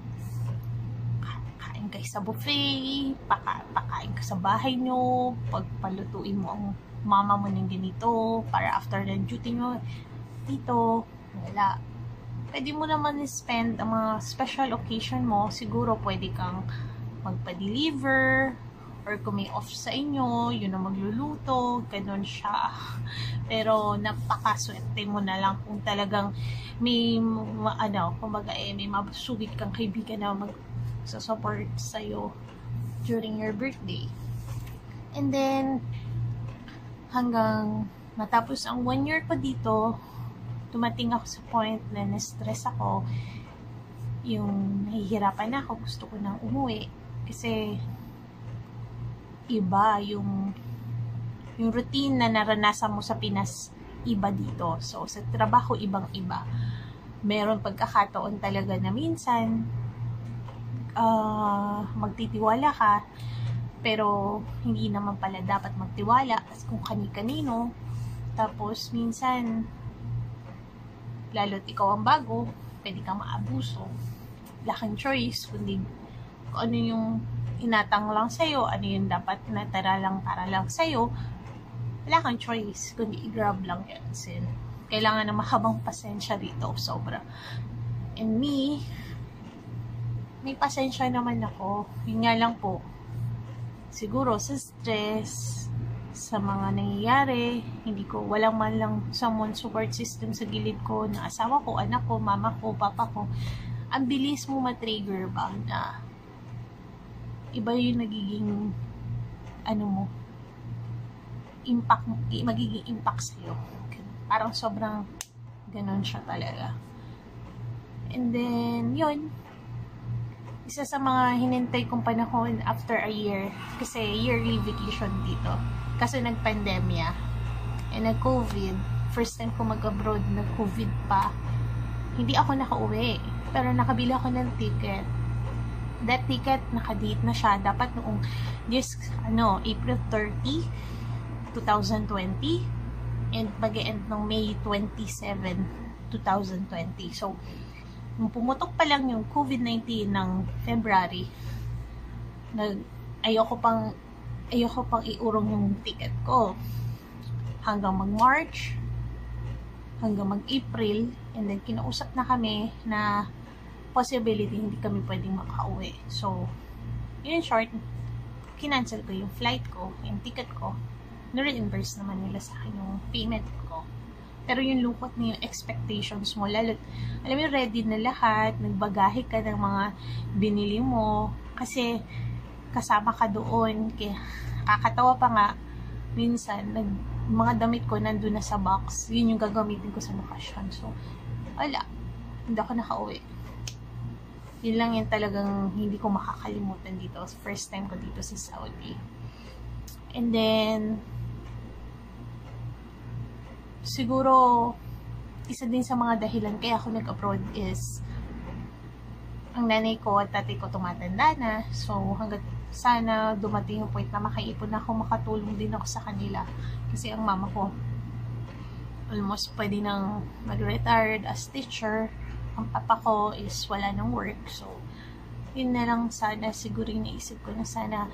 kain ka sa buffet, pakain ka sa bahay nyo, pagpalutuin mo ang mama mo ng ganito, para after ng duty nyo, dito, wala. Pwede mo naman spend ang mga special occasion mo, siguro pwede kang magpa-deliver, or kung may off sa inyo, yun ang magluluto, ganun siya. Pero napakaswerte mo na lang kung talagang may may masugid kang kaibigan na mag-support sa'yo during your birthday. And then, hanggang matapos ang 1 year ko dito, tumating ako sa point na na-stress ako, yung nahihirapan na ako, gusto ko nang umuwi. Kasi, iba yung routine na naranasan mo sa Pinas, iba dito. So, sa trabaho, ibang-iba. Meron pagkakataon talaga na minsan, magtitiwala ka, pero hindi naman pala dapat magtiwala kasi kung kani-kanino. Tapos, minsan, lalo't ikaw ang bago, pwede kang maabuso. Wala kang choice, kundi kung ano yung inatang lang sa'yo, ano yung dapat natara lang para lang sa'yo, wala kang choice, kundi i-grab lang yan. Sin, kailangan na mahabang pasensya dito, sobra. And me, may pasensya naman ako. Yun nga lang po, siguro sa stress, sa mga nangyayari, walang man lang someone support system sa gilid ko, na asawa ko, anak ko, mama ko, papa ko. Ang bilis mo matrigger ba na iba yung nagiging magiging impact sa'yo. Parang sobrang ganon siya talaga. And then, yun, isa sa mga hinintay kong panahon after a year, kasi yearly vacation dito. Kasi nag-pandemya, and nag-COVID, first time ko mag-abroad, nag-COVID pa, hindi ako nakauwi, pero nakabili ako ng ticket. That ticket, naka-date na siya. Dapat noong April 30, 2020. And mag-e-end ng May 27, 2020. So, nung pumutok pa lang yung COVID-19 ng February, ayoko pang iurong yung ticket ko. Hanggang mag-March, hanggang mag-April, and then kinausap na kami na possibility hindi kami pwedeng makauwi. So, in short, kinancel ko yung flight ko, yung ticket ko. Na-reimburse naman nila sa akin yung payment ko. Pero yung lungkot na yung expectations mo, lalo, alam mo, ready na lahat, nagbagahe ka ng mga binili mo, kasi kasama ka doon, kaya kakatawa pa nga, minsan, mga damit ko nandun na sa box, yun yung gagamitin ko sa bakasyon. So, wala. hindi ako nakauwi. Yun lang yung talagang hindi ko makakalimutan dito. First time ko dito sa Saudi. And then, siguro, isa din sa mga dahilan kaya ako nag-abroad is ang nanay ko at tatay ko tumatanda na. So, hanggat sana dumating yung point na makaipon na ako, makatulong din ako sa kanila. Kasi ang mama ko, almost pwede nang mag-retired as teacher. Ang papa ko is wala ng work. So, yun na lang sana, siguro yung naisip ko na sana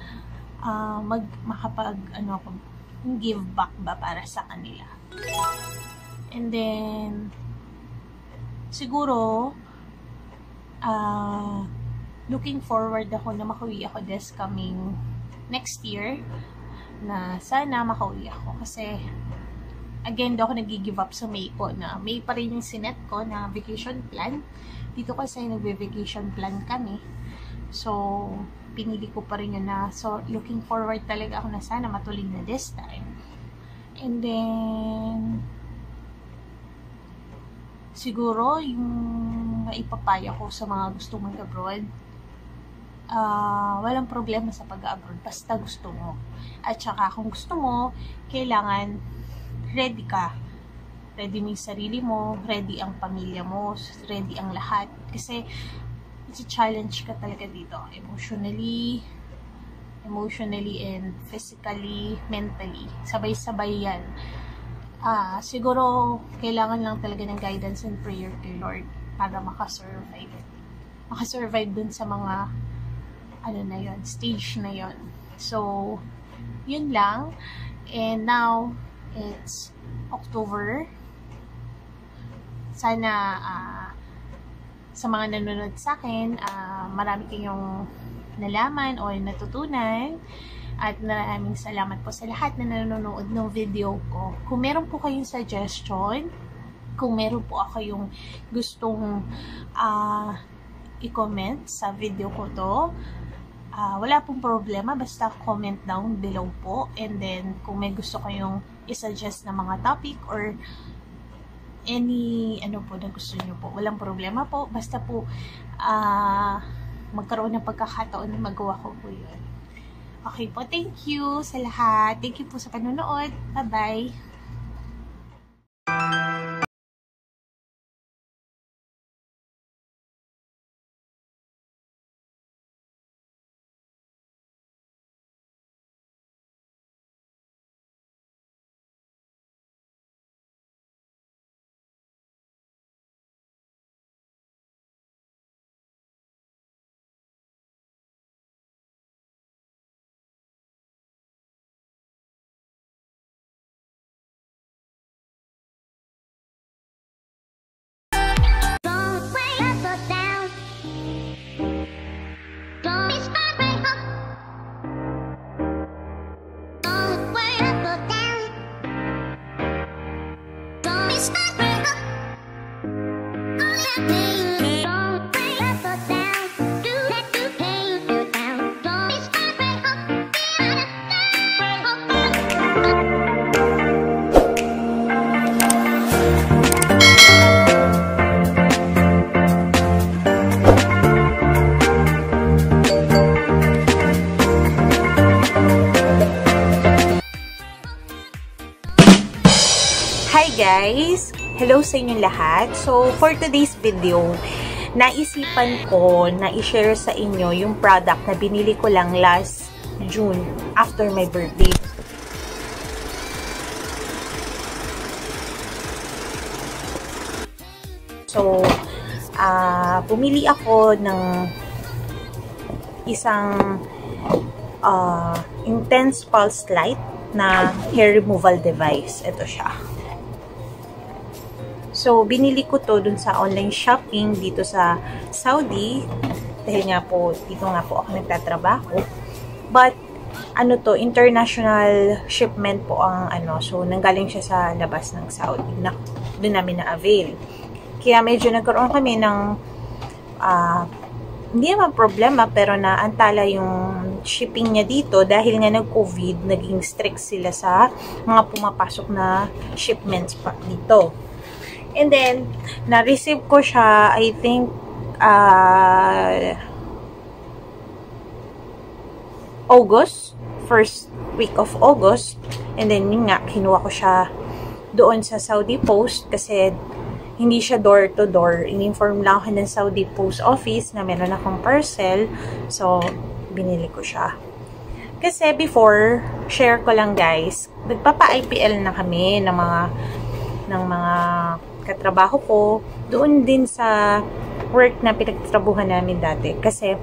give back ba para sa kanila. And then, siguro, looking forward ako na makauwi ako this coming next year, na sana makauwi ako. Kasi, again, daw ako nag-give up sa May ko, na May pa rin yung sinet ko na vacation plan. Dito kasi nagbe-vacation plan kami. So, pinili ko pa rin yun na, so, looking forward talaga ako na sana matuloy na this time. And then, siguro, yung maipapaya ko sa mga gustong mag-abroad, walang problema sa pag-abroad, basta gusto mo. At saka, kung gusto mo, kailangan ready ka. Ready mo yung sarili mo, ready ang pamilya mo, ready ang lahat. Kasi, i-challenge ka talaga dito. Emotionally and physically, mentally. Sabay-sabay yan. Siguro, kailangan lang talaga ng guidance and prayer kay Lord para makasurvive. Makasurvive dun sa mga stage na yon. So, yun lang. And now, it's October. Sana, sa mga nanonood sa akin, marami kayong nalaman o natutunan. At maraming salamat po sa lahat na nanonood ng video ko. Kung meron po kayong suggestion, kung meron po kayong gustong i-comment sa video ko to, wala pong problema, basta comment down below po. And then, kung may gusto kayong i-suggest na mga topic or any po na gusto nyo po, walang problema po, basta po magkaroon ng pagkakataon na magawa ko po yun. Okay po, thank you sa lahat. Thank you po sa panonood. Bye-bye. Hi guys! Hello sa inyong lahat. So, for today's video, naisipan ko na i-share sa inyo yung product na binili ko lang last June after my birthday. So, pumili ako ng isang intense pulse light na hair removal device. Ito siya. So, binili ko to dun sa online shopping dito sa Saudi. Dahil nga po, dito nga po ako nagtatrabaho. But, international shipment po ang So, nanggaling siya sa labas ng Saudi. Doon namin na-avail. Kaya medyo nagkaroon kami ng, hindi naman problema, pero naantala yung shipping niya dito dahil nga nag-COVID, naging strict sila sa mga pumapasok na shipments pa dito. And then, na-receive ko siya, I think, August. First week of August. And then, yun nga, kinuha ko siya doon sa Saudi Post kasi hindi siya door-to-door. In-inform lang ako ng Saudi Post Office na meron akong parcel. So, binili ko siya. Kasi before, share ko lang guys, nagpapa-IPL na kami ng mga katrabaho ko. Doon din sa work na pinagtatrabuhan namin dati. Kasi,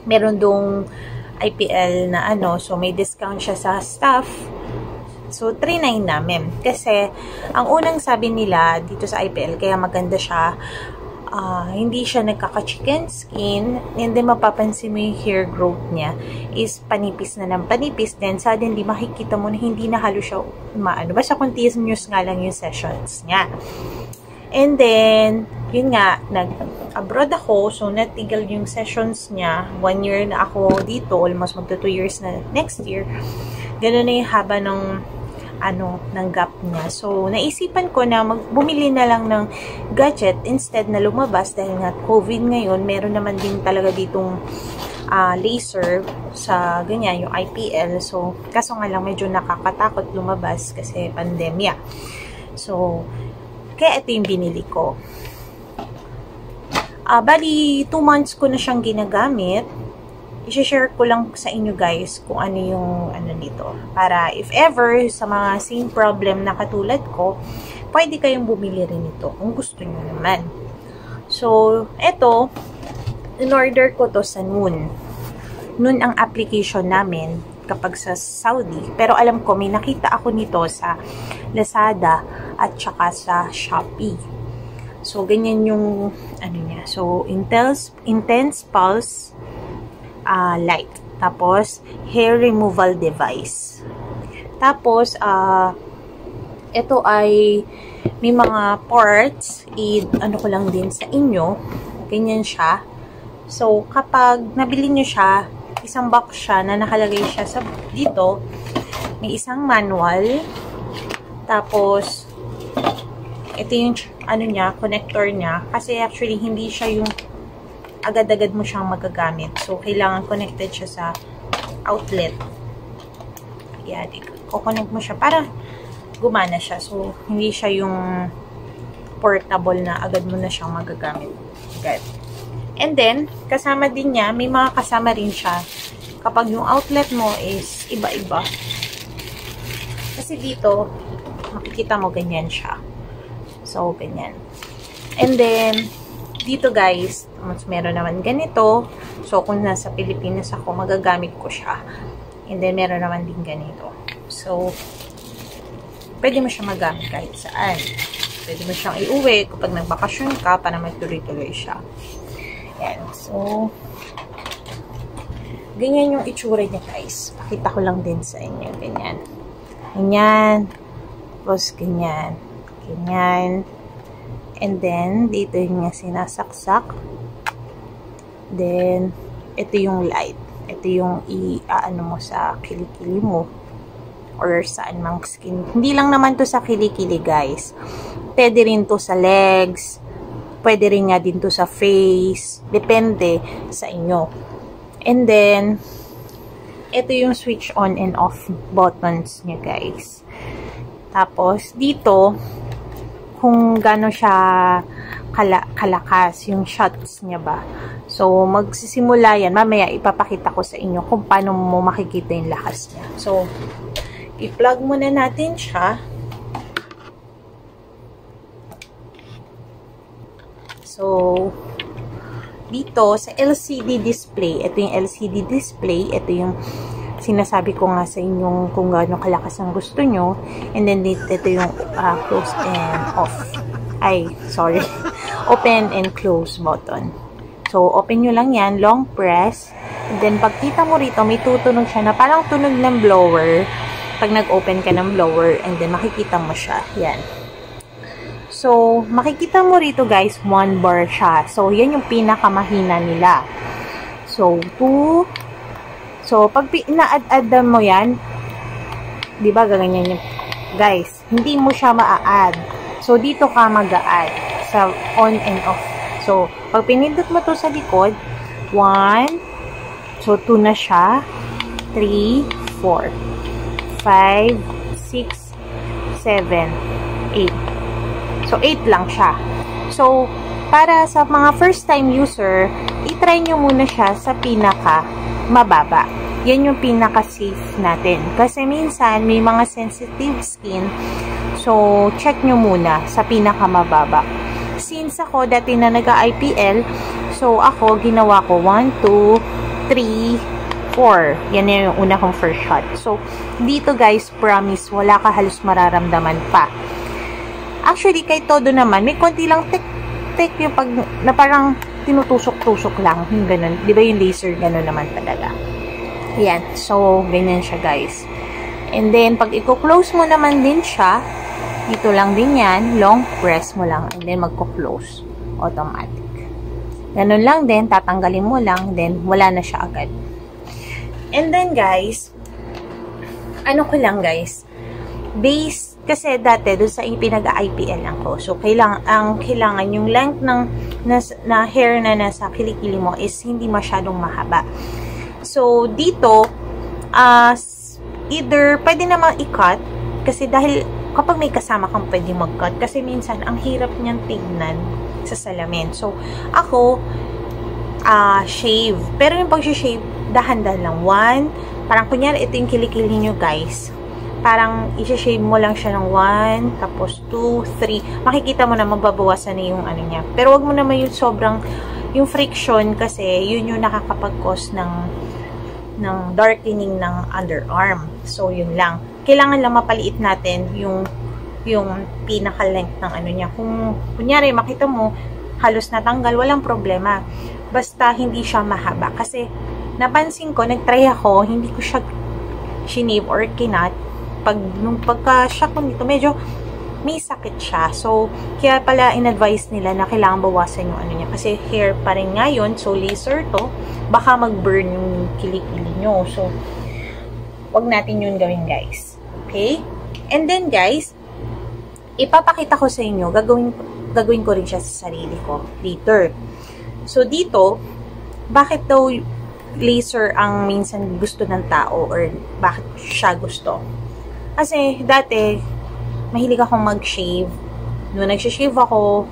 meron dong IPL na so may discount siya sa staff. So, 3.9 namin. Kasi, ang unang sabi nila dito sa IPL, kaya maganda siya, hindi siya nagkaka-chicken skin, and then mapapansin mo yung hair growth niya is panipis na ng panipis, then suddenly makikita mo na hindi na halos siya basta continuous nga lang yung sessions niya. And then, yun nga, nag-abroad ako, so natigil yung sessions niya. 1 year na ako dito, almost magto 2 years na next year. Ganun na yung haba ng gap niya. So, naisipan ko na bumili na lang ng gadget instead na lumabas dahil nga COVID ngayon, meron naman din talaga ditong laser sa ganyan, yung IPL. So, kaso nga lang medyo nakakatakot lumabas kasi pandemya. So, kaya ito yung binili ko. Bali, 2 months ko na siyang ginagamit. I-share ko lang sa inyo guys kung ano yung nito. Para if ever sa mga same problem na katulad ko, pwede kayong bumili rin ito kung gusto nyo naman. So, ito, in-order ko to sa Noon. Noon ang application namin kapag sa Saudi. Pero alam ko, may nakita ako nito sa Lazada at saka sa Shopee. So, ganyan yung niya. So, Intense Pulse Light. Tapos, hair removal device. Tapos, ito ay may mga parts. Ko lang din sa inyo. Ganyan siya. So, kapag nabili nyo siya, isang box siya na nakalagay siya dito. May isang manual. Tapos, ito yung niya, connector niya. Kasi actually, hindi siya yung agad-agad mo siyang magagamit. So, kailangan connected siya sa outlet. Ayan, i-connect mo siya para gumana siya. So, hindi siya yung portable na agad mo na siyang magagamit. Agad. And then, kasama din niya, may mga kasama rin siya kapag yung outlet mo is iba-iba. Kasi dito, makikita mo ganyan siya. So, ganyan. And then, dito guys, mas meron naman ganito. So, kung nasa Pilipinas ako, magagamit ko siya. And then, meron naman din ganito. So, pwede mo siya magamit kahit saan. Pwede mo siyang iuwi kapag nagbakasyon ka para magtuloy-tuloy siya. Yan. So, ganyan yung itsura niya guys. Pakita ko lang din sa inyo. Ganyan. Ganyan. Tapos, ganyan. Ganyan. And then, dito yung sinasaksak. Then, ito yung light. Ito yung i-ano mo sa kilikili mo. Or saan mang skin. Hindi lang naman to sa kilikili guys. Pwede rin to sa legs. Pwede rin nga din to sa face. Depende sa inyo. And then, ito yung switch on and off buttons niya guys. Tapos, dito, kung gano'n siya kalakas, yung shots niya ba. So, magsisimula yan. Mamaya, ipapakita ko sa inyo kung paano mo makikita yung lakas niya. So, i-plug muna natin siya. So, dito, sa LCD display, ito yung LCD display, ito yung sinasabi ko nga sa inyong kung gaano kalakas ang gusto nyo. And then, ito yung close and off. Open and close button. So, open nyo lang yan, long press. And then, pag kita mo rito, may tutunog siya na parang tunog ng blower. Pag nag-open ka ng blower, and then makikita mo siya. Yan. So, makikita mo rito guys, 1 bar siya. So, yan yung pinakamahina nila. So, 2. So, pag ina-add mo yan, di ba gaganyan yung, guys, hindi mo siya ma-add. So, dito ka mag-a-add sa on and off. So, pag pinindot mo to sa likod, 1, so 2 na siya, 3, 4, 5, 6, 7, 8. So, 8 lang siya. So, para sa mga first time user, i-try nyo muna siya sa pinaka mababa. Yan yung pinaka safe natin. Kasi minsan, may mga sensitive skin. So, check nyo muna sa pinaka mababa. Since ako dati na nag-IPL, so ako, ginawa ko 1, 2, 3, 4. Yan yung una kong first shot. So, dito guys, promise, wala ka halos mararamdaman pa. Actually, kay todo naman, may konti lang tek yung pag, na parang tinutusok-tusok lang. Yung ganun. Di ba yung laser, ganun naman talaga. Yan. So, ganyan siya guys. And then, pag i-close mo naman din siya, dito lang din yan, long press mo lang, and then magko-close. Automatic. Ganun lang din, tatanggalin mo lang, then wala na siya agad. And then guys, ano ko lang guys, base, kasi dati, doon sa pinag-IPL lang ko, so kailangan yung length ng na hair na nasa kilikili mo is hindi masyadong mahaba. So, dito, either, pwede namang i-cut, kasi dahil kapag may kasama kang pwede mag-cut. Kasi minsan, ang hirap niyang tignan sa salamin. So, ako, shave. Pero yung pag-shave, dahan-dahan lang. 1, parang kunyari, ito yung kilikili nyo, guys. Parang, i-shave mo lang siya ng 1, tapos 2, 3. Makikita mo na mababawasan na yung ano niya. Pero wag mo naman yung sobrang, yung friction, kasi yun yung nakakapag-cause ng darkening ng underarm. So, yun lang. Kailangan lang mapaliit natin yung pinaka-length ng ano niya. Kung, kunyari, makita mo, halos natanggal, walang problema. Basta, hindi siya mahaba. Kasi, napansin ko, nag-try ako, hindi ko siya shinave or kinat. Nung pagka-shock ko nito, medyo may sakit siya. So, kaya pala in-advise nila na kailangan bawasan yung ano niya. Kasi, hair pa rin ngayon, so laser to, baka mag-burn yung kilikili nyo. So, wag natin yun gawin, guys. Okay? And then, guys, ipapakita ko sa inyo, gagawin ko rin siya sa sarili ko later. So, dito, bakit daw laser ang minsan gusto ng tao or bakit siya gusto? Kasi, dati, mahilig akong mag-shave. Noong nag-shave ako,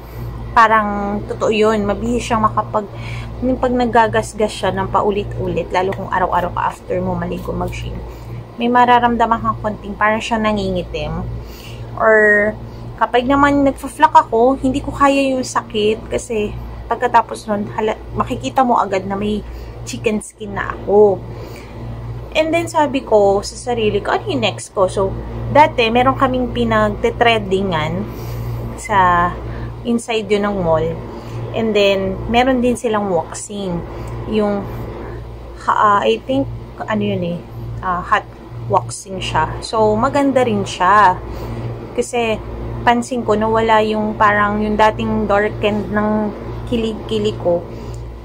parang totoo yun, mabilis siyang pag naggagasgas siya ng paulit-ulit, lalo kung araw-araw ka after mo maligo mag-shave, may mararamdaman kang konting parang siya nangingitim. Or, kapag naman nagpa-flock ako, hindi ko kaya yung sakit kasi pagkatapos nun, makikita mo agad na may chicken skin na ako. And then, sabi ko sa sarili ko, ano yung next ko? So, dati, meron kaming pinagte-threadingan sa inside yun ng mall. And then, meron din silang waxing. Yung, I think, ano yun hot waxing siya. So, maganda rin siya. Kasi, pansin ko na wala yung parang yung dating darkened ng kilig-kilig ko.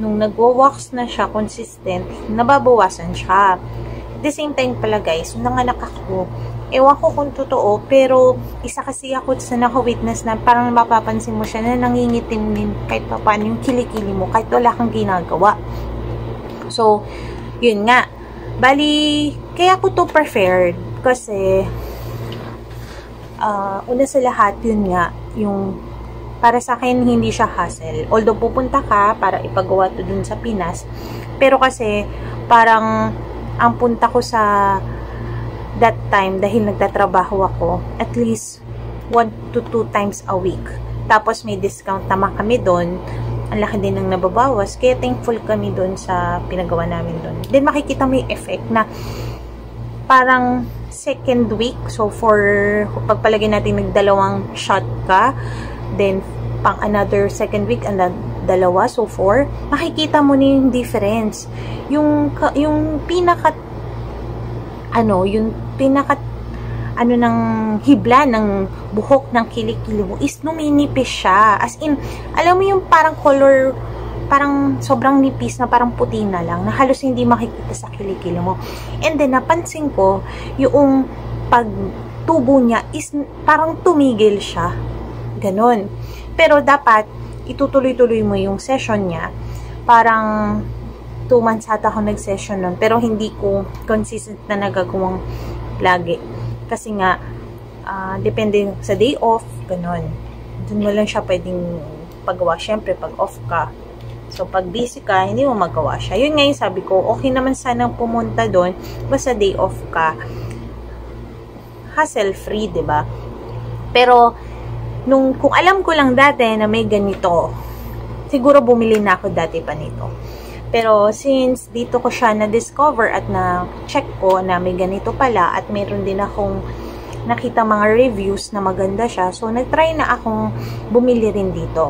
Nung nagwo-wax na siya, consistent, nababawasan siya. At the same time pala guys, nung nanganak ako, ewan ko kung totoo, pero isa kasi ako sa naka-witness na parang mapapansin mo siya na nangingitim din kahit pa paano yung kilikili mo, kahit wala kang ginagawa. So, yun nga. Bali, kaya ko to preferred kasi una sa lahat, yun nga, yung para sa akin, hindi siya hassle. Although, pupunta ka para ipagawa to dun sa Pinas. Pero kasi, parang, ang punta ko sa that time, dahil nagtatrabaho ako, at least 1 to 2 times a week. Tapos, may discount naman kami dun. Ang laki din ng nababawas. Kaya thankful kami dun sa pinagawa namin dun. Then, makikita mo yung effect na parang second week. So, pagpalagay natin nagdalawang shot ka, then, pang another second week, and dalawa, so 4, makikita mo na yung difference. Yung pinaka, ng hibla ng buhok ng kilikili mo is numinipis siya. As in, alam mo yung parang color, parang sobrang nipis na parang puti na lang, na halos hindi makikita sa kilikili mo. And then, napansin ko, yung pagtubo niya is parang tumigil siya. Ganon. Pero dapat, itutuloy-tuloy mo yung session niya. Parang 2 months ata ako nag-session nun. Pero hindi ko consistent na nagagawang lagi. Kasi nga, depende sa day off, ganon. Doon mo lang siya pwedeng paggawa. Siyempre, pag off ka. So, pag busy ka, hindi mo magawa siya. Yun nga yung sabi ko, okay naman sanang pumunta doon, basta day off ka. Hassle-free, diba? Pero, kung alam ko lang dati na may ganito, siguro bumili na ako dati pa nito. Pero, since dito ko siya na-discover at na-check ko na may ganito pala at mayroon din akong nakita mga reviews na maganda siya, so, nag-try na akong bumili rin dito.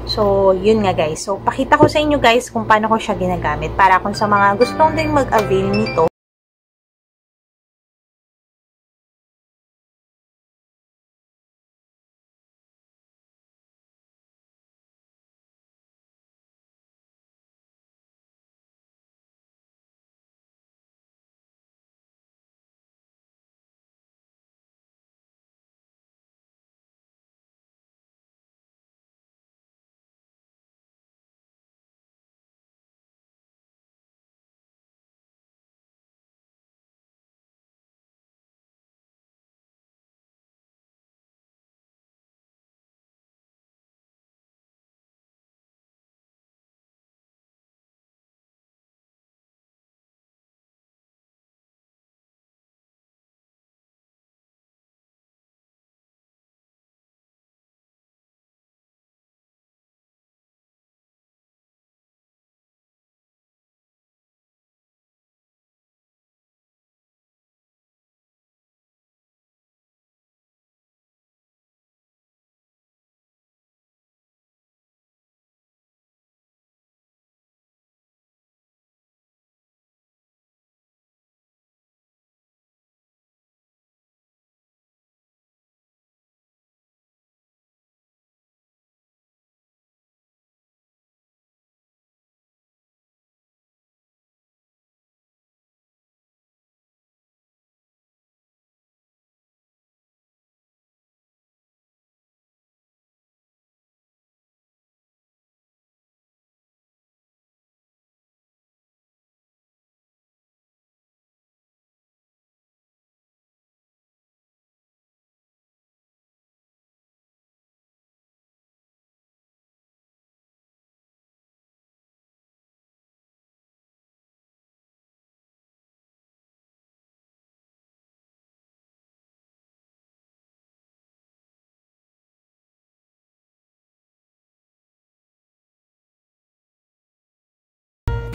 So, yun nga guys. So, pakita ko sa inyo guys kung paano ko siya ginagamit para kung sa mga gustong din mag-avail nito.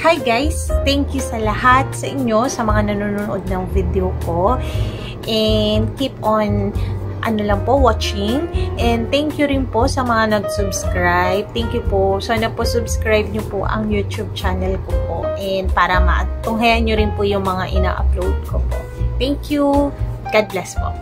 Hi guys! Thank you sa lahat sa inyo, sa mga nanonood ng video ko. And keep on, watching. And thank you rin po sa mga nag-subscribe. Thank you po. Sana po subscribe nyo po ang YouTube channel ko po. And para matunghayan nyo rin po yung mga ina-upload ko po. Thank you! God bless po.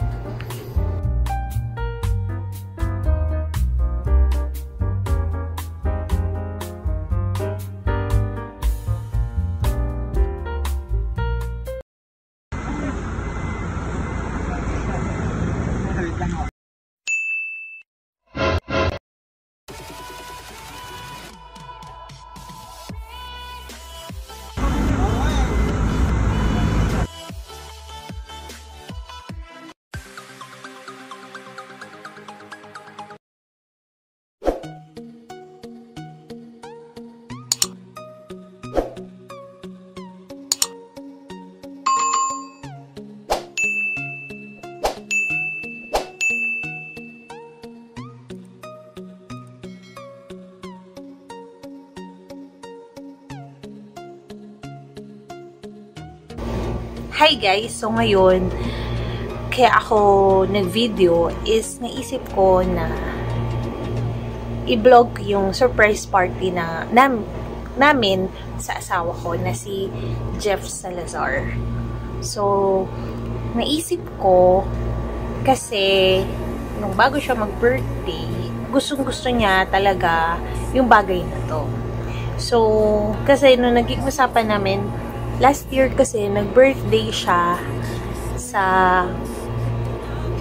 Hi guys! So ngayon, kaya ako nag-video is naisip ko na i-vlog yung surprise party na namin sa asawa ko na si Jeff Salazar. So, naisip ko kasi nung bago siya mag-birthday, gustong-gusto niya talaga yung bagay na to. So, kasi nung naging usapan namin, last year kasi, nag-birthday siya sa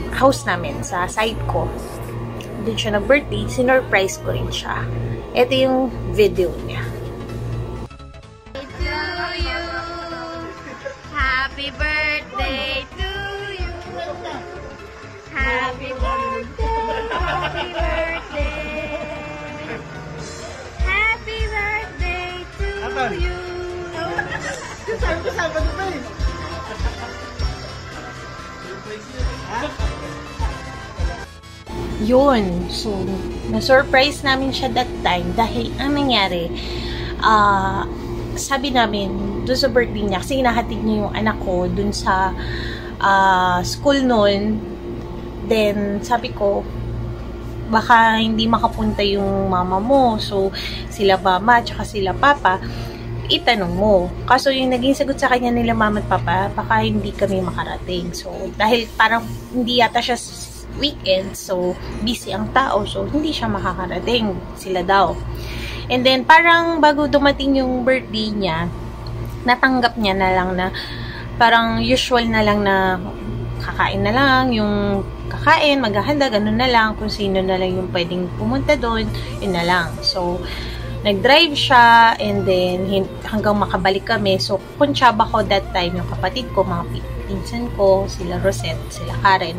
house namin, sa side ko. din siya nag-birthday, sinurprise ko rin siya. Ito yung video niya. Happy birthday to you. Happy birthday. Happy birthday. Happy birthday to you. Yun. So, na-surprise namin siya that time dahil ang nangyari, sabi namin, doon sa birthday niya, kasi inahatid niya yung anak ko doon sa school noon. Then, sabi ko, baka hindi makapunta yung mama mo. So, sila mama at sila papa, itanong mo. Kaso yung naging sagot sa kanya nila mama at papa, baka hindi kami makarating. So, dahil parang hindi yata siya weekend, so busy ang tao, so hindi siya makakarating. Sila daw. And then, parang bago dumating yung birthday niya, natanggap niya na lang na parang usual na lang na kakain na lang, yung kakain, maghahanda, ganun na lang, kung sino na lang yung pwedeng pumunta doon, yun na lang. So, nag-drive siya, and then hanggang makabalik kami. So, kuntsaba ko that time, yung kapatid ko, mga pinsan ko, sila Rosette, sila Karen.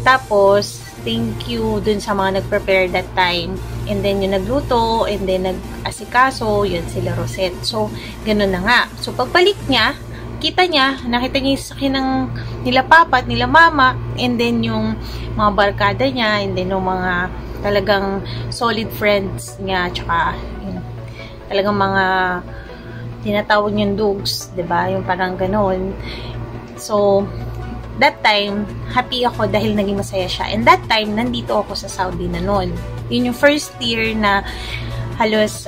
Tapos, thank you dun sa mga nag-prepare that time. And then, yung nagluto, and then nag-asikaso, yun sila Rosette. So, ganun na nga. So, pagbalik niya, nakita niya yung sakin ng nila papa at nila mama, and then yung mga barkada niya, and then yung mga talagang solid friends niya, tsaka yun, talagang mga tinatawag niyang dogs, diba? Yung parang ganun. So, that time, happy ako dahil naging masaya siya. And that time, nandito ako sa Saudi na noon. Yun yung first year na halos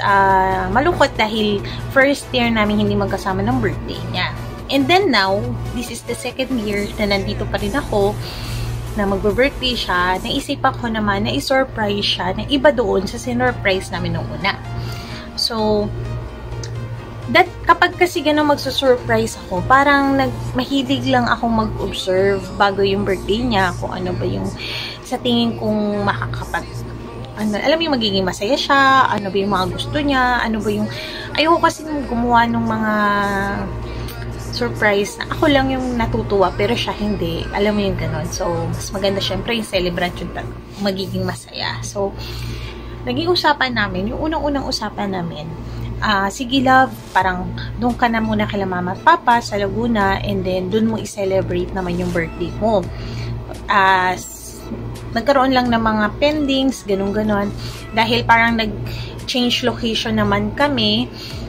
malungkot dahil first year namin hindi magkasama ng birthday niya. And then now, this is the second year na nandito pa rin ako, na magbe-birthday siya. Naisipan ko naman na i-surprise siya na iba doon sa sinurprise namin nung una. So, kapag kasi gano'n magsusurprise ako, parang mahilig lang akong mag-observe bago yung birthday niya, kung ano ba yung sa tingin kong alam mo yung magiging masaya siya, ano ba yung mga gusto niya, ano ba yung, ayoko kasi gumawa ng mga surprise na ako lang yung natutuwa, pero siya hindi. Alam mo yung gano'n. So, mas maganda syempre yung celebrant yung magiging masaya. So, naging usapan namin, yung unang-unang usapan namin, sige love, parang doon ka na muna kila mama at papa sa Laguna, and then doon mo i-celebrate naman yung birthday mo. Nagkaroon lang ng mga pendings, ganun-ganon, dahil parang nag-change location naman kami,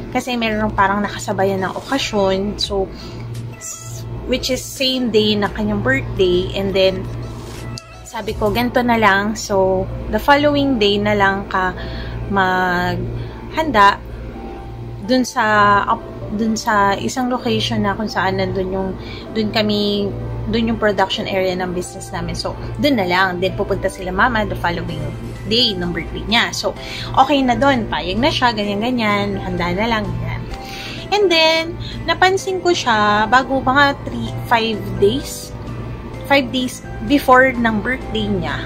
kasi meron parang nakasabayan ng okasyon, so which is same day na kanyang birthday. And then sabi ko, ganito na lang, so the following day na lang ka maghanda dun sa isang location na kung saan dun yung production area ng business namin. So, dun na lang. Then, pupunta sila mama the following day ng birthday niya. So, okay na dun. Payag na siya, ganyan-ganyan. Handa na lang. Ganyan. And then, napansin ko siya bago mga 5 days before ng birthday niya.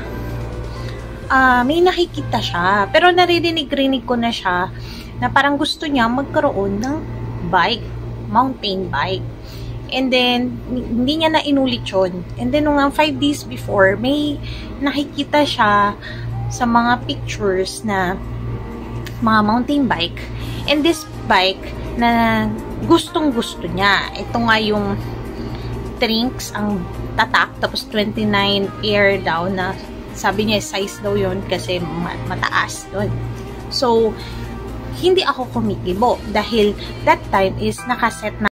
May nakikita siya. Pero naririnig ko na siya na parang gusto niya magkaroon ng bike, mountain bike. And then, hindi niya na inulit yun. And then, nung 5 days before, may nakikita siya sa mga pictures na mga mountain bike. And this bike na gustong-gusto niya. Ito nga yung Trinks, ang tatak, tapos 29 air daw na sabi niya size daw yun kasi mataas doon. So, hindi ako kumikibo dahil that time is nakaset na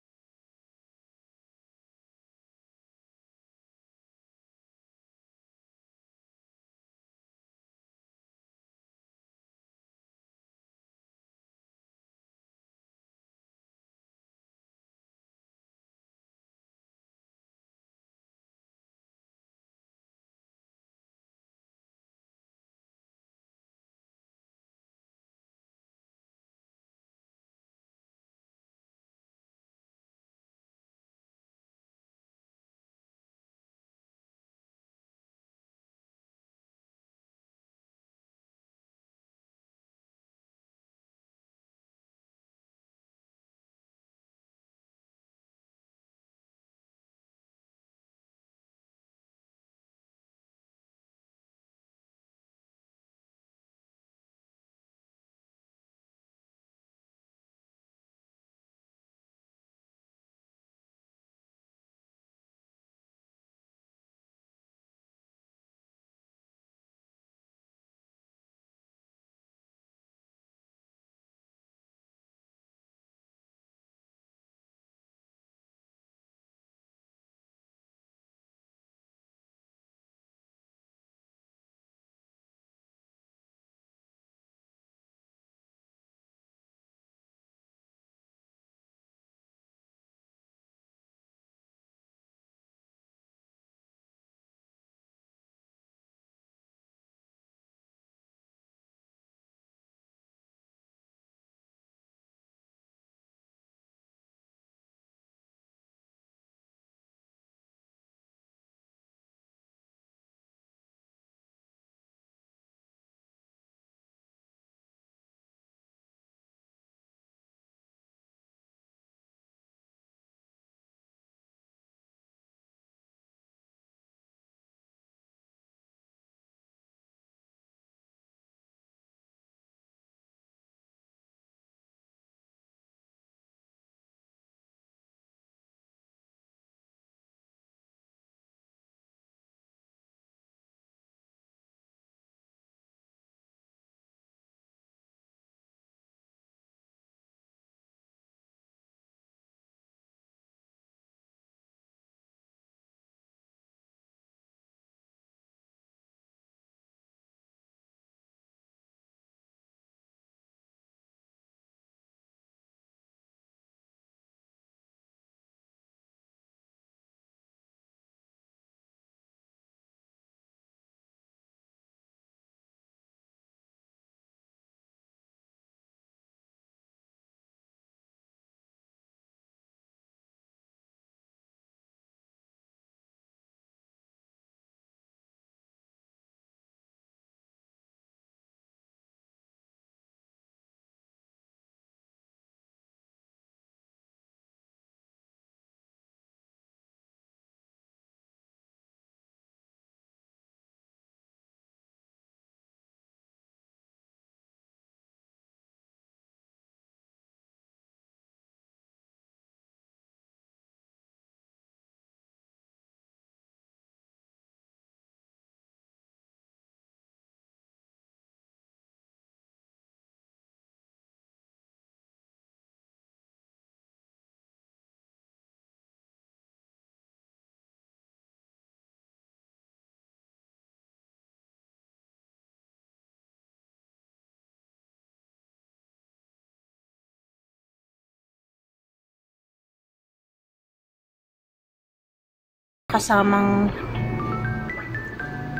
kasamang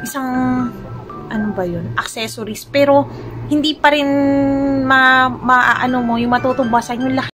isang, ano ba yun, accessories. Pero, hindi pa rin ano mo, yung matutumbasan yung laki.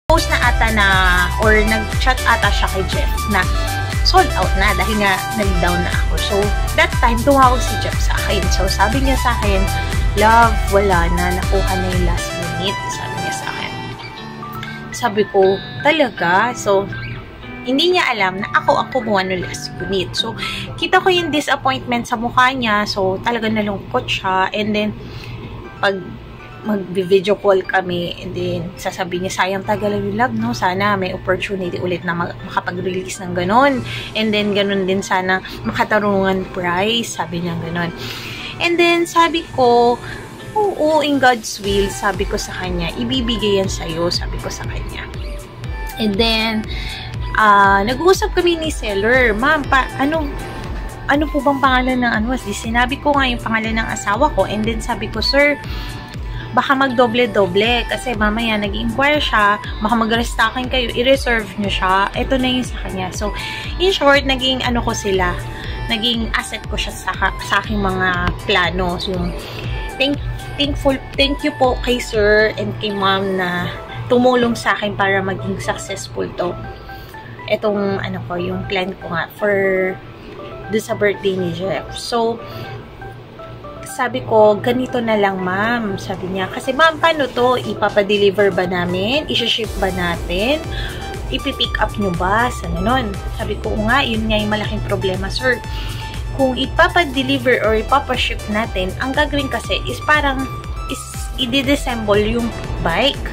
Post na ata na, or nag-chat ata siya kay Jeff na sold out na dahil nga nag-down na ako. So, that time, tumawag si Jeff sa akin. So, sabi niya sa akin, love, wala na, nakuha na yung last minute. Sabi niya sa akin. Sabi ko, talaga? So, hindi niya alam na ako ang kumuha ng last unit. So, kita ko yung disappointment sa mukha niya. So, talaga nalungkot siya. And then, pag mag-video call kami, and then sasabihin niya, sayang tagalan yung love, no? Sana may opportunity ulit na makapag-release ng ganon. And then, ganon din sana makatarungan price. Sabi niya ganon. And then, sabi ko, oo, in God's will, sabi ko sa kanya, ibibigay yan sa'yo, sabi ko sa kanya. And then, nag-uusap kami ni seller, ma'am, ano po bang pangalan ng ano? Sinabi ko nga yung pangalan ng asawa ko, and then sabi ko, sir, baka magdoble-doble kasi mamaya nag-inquire siya, baka mag-restocking kayo, i-reserve nyo siya, ito na yung sa kanya. So, in short, naging ano ko sila, naging asset ko siya sa aking mga plano. So, thank you po kay sir and kay ma'am na tumulong sa akin para maging successful to. Itong ano ko, yung plan ko nga for sa birthday ni Jeff. So, sabi ko, ganito na lang ma'am. Sabi niya, kasi ma'am, paano to? Ipapadeliver ba namin? Isha-ship ba natin? Ipipick up nyo ba? Sa ganon. Sabi ko, nga, yun nga yung malaking problema, sir. Kung ipapadeliver or ipapaship natin, ang gagawin kasi is parang i-disassemble yung bike.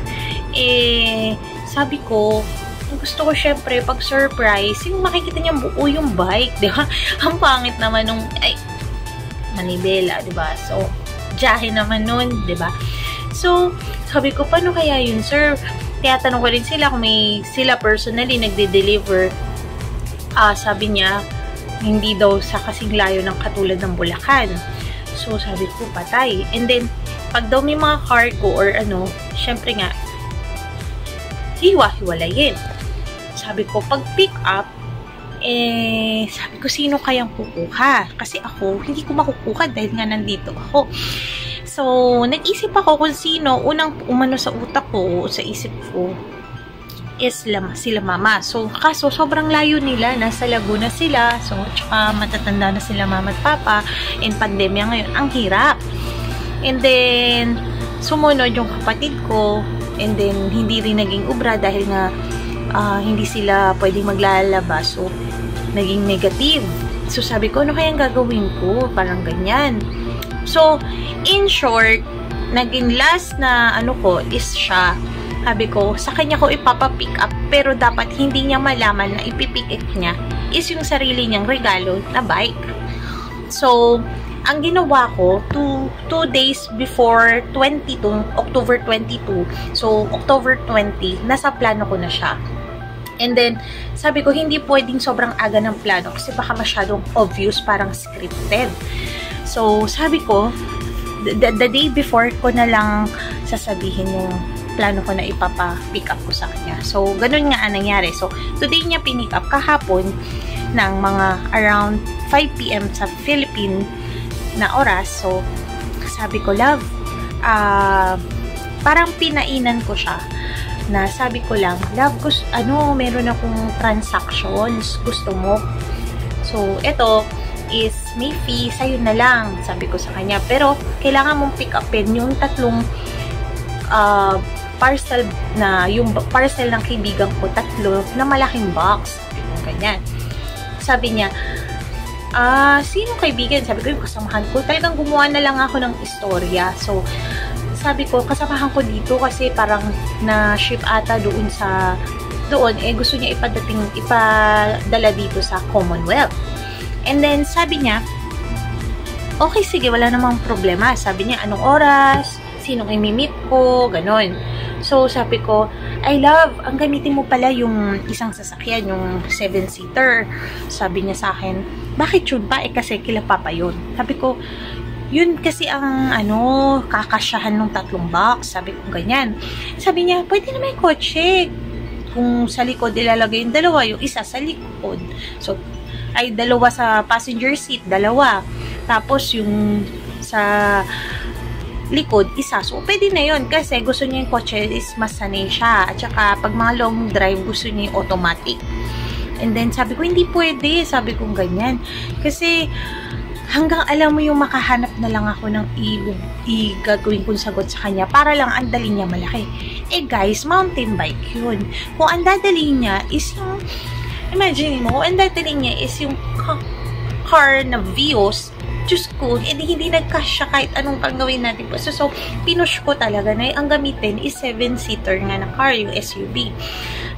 Sabi ko, gusto ko syempre, pag surprise, yung makikita niya buo yung bike, di ba? Ang pangit naman nung, manibela, diba? So, jahe naman nun, diba? So, sabi ko, paano kaya yun, sir? Tiyatanong ko rin sila kung may sila personally nagde-deliver. Sabi niya, hindi daw sa kasing layo ng katulad ng Bulacan. So, sabi ko, patay. And then, pag daw may mga cargo or ano, syempre nga, hiwa-hiwalayin. Sabi ko, pag pick up, sabi ko, sino kayang kukuha? Kasi ako, hindi ko makukuha dahil nga nandito ako. So, nag-isip ako kung sino. Unang umano sa utak ko, sa isip ko, is sila mama. So, kaso, sobrang layo nila. Nasa Laguna sila. So, tsaka matatanda na sila mama at papa. And pandemya ngayon, ang hirap. And then, sumunod yung kapatid ko. And then, hindi rin naging ubra dahil nga hindi sila pwedeng maglalabas. So, naging negative. So, sabi ko, ano kayang gagawin ko? Parang ganyan. So, in short, naging last na ano ko is siya. Sabi ko, sa kanya ko ipapapick up, pero dapat hindi niya malaman na ipipick up niya is yung sarili niyang regalo na bike. So, ang ginawa ko, 2 days before October 22, so October 20, nasa plano ko na siya. And then, sabi ko, hindi pwedeng sobrang aga ng plano kasi baka masyadong obvious, parang scripted. So, sabi ko, the day before ko na lang sasabihin yung plano ko na ipapa-pick up ko sa kanya. So, ganun nga ang nangyari. So, today niya pinick up kahapon ng mga around 5 p.m. sa Philippine na oras. So, sabi ko, love, parang pinainan ko siya na sabi ko lang, love, meron akong transactions, gusto mo? So, ito is may fee, sa'yo na lang, sabi ko sa kanya. Pero, kailangan mong pick upin yung tatlong parcel na, yung parcel ng kaibigan ko, 3 na malaking box. Yung ganyan. Sabi niya, sino kaibigan? Sabi ko, yung kasamahan ko. Talagang gumawa na lang ako ng istorya. So, sabi ko, kasamahan ko dito kasi parang na-ship ata doon, gusto niya ipadala dito sa Commonwealth. And then, sabi niya, okay, sige, wala namang problema. Sabi niya, anong oras? Sinong i-meet ko? Ganon. So, sabi ko, I love, ang gamitin mo pala yung isang sasakyan, yung 7-seater. Sabi niya sa akin, bakit yun pa? Kasi kila papa yun. Sabi ko, yun kasi ang, kakasyahan ng 3 box. Sabi ko, ganyan. Sabi niya, pwede na may kotse. Kung sa likod, ilalagay yung 2, yung isa sa likod. So, ay 2 sa passenger seat, 2. Tapos, yung sa likod, isa. So, pwede na yun kasi gusto niya yung kotse is mas sanay siya. At saka, pag mga long drive, gusto niya yung automatic. And then, sabi ko, hindi pwede. Sabi ko, ganyan. Kasi, hanggang alam mo yung makahanap na lang ako ng gagawin kong sagot sa kanya para lang ang dali niya malaki. Guys, mountain bike yun. Kung ang dadali niya is yung, imagine mo, ang dadali niya is yung car na Vios, Diyos ko, hindi nagkasya kahit anong pang gawin natin po. So, pinush ko talaga na ang gamitin is 7-seater nga na car, yung SUV.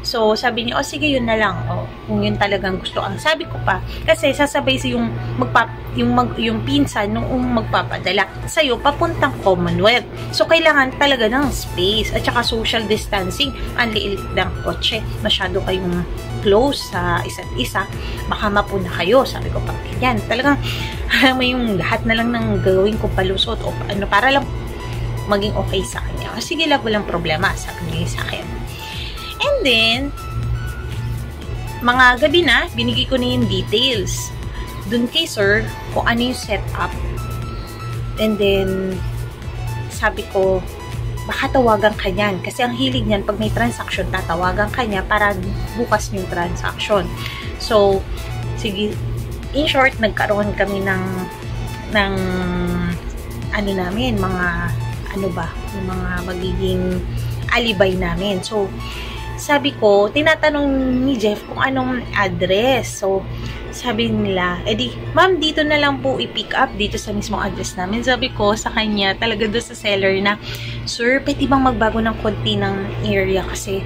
So, sabi niya, sige, yun na lang. Kung yun talagang gusto. Ang sabi ko pa, kasi sasabay sa yung pinsan nung magpapadala sa'yo papuntang Commonwealth. So, kailangan talaga ng space at saka social distancing. Ang liit ng kotse. Masyado kayong close sa isa't isa. Baka mapuna kayo. Sabi ko, pag yan, talagang may yung lahat na lang ng gawin ko palusot o para lang maging okay sa kanya. Sige lang, walang problema, sabi niya sa akin. And then, mga gabi na, binigay ko na yung details dun kay sir kung ano yung setup. And then, sabi ko, baka tawagan ka niyan. Kasi ang hilig niyan, pag may transaction, tatawagan ka niya para bukas yung transaction. So, sige, in short, nagkaroon kami ng ano namin, mga ano ba, yung mga magiging alibay namin. So, sabi ko, tinatanong ni Jeff kung anong address. So, sabi nila, edi, ma'am, dito na lang po i-pick up dito sa mismong address namin. Sabi ko sa kanya, talaga doon sa seller na, sir, pwede bang magbago ng konti ng area kasi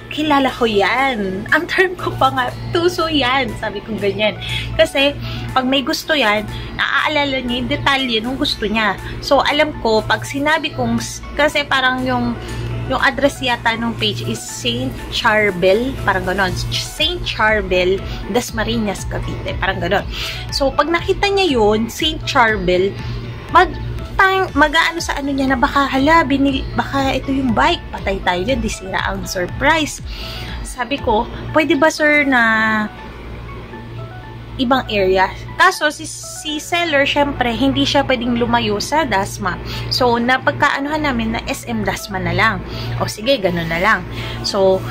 kilala ko yan. Ang term ko pa nga, tuso yan. Sabi ko ganyan. Kasi, pag may gusto yan, naaalala niya yung detalye ng gusto niya. So, alam ko, pag sinabi kong, kasi parang yung address yata ng page is St. Charbel, parang ganon. St. Charbel, Dasmariñas, Cavite, parang ganon. So, pag nakita niya yun, St. Charbel, mag-aano sa ano niya na baka baka ito yung bike, patay tayo dyan, disira ang surprise. Sabi ko, pwede ba sir na ibang area? Kaso si seller, syempre, hindi siya pwedeng lumayo sa Dasma. So, napagkaanuhan namin na SM Dasma na lang. O sige, ganun na lang. So,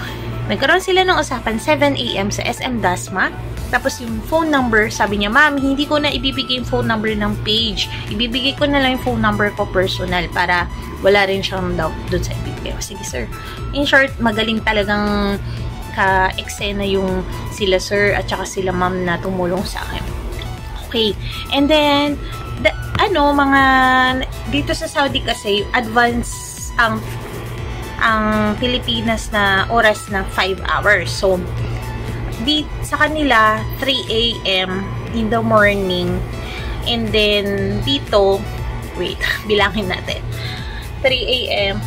nagkaroon sila ng usapan 7 AM sa SM Dasma. Tapos yung phone number, sabi niya, ma'am, hindi ko na ibibigay yung phone number ng page. Ibibigay ko na lang yung phone number ko personal para wala rin siyang doubt doon sa ibibigay. O, sige, sir. In short, magaling talagang ka-eksena yung sila sir at saka sila ma'am na tumulong sa akin. Okay. And then, mga, dito sa Saudi kasi, advance ang Pilipinas na oras na 5 hours. So, sa kanila 3 AM in the morning, and then dito, wait, bilangin natin, 3 AM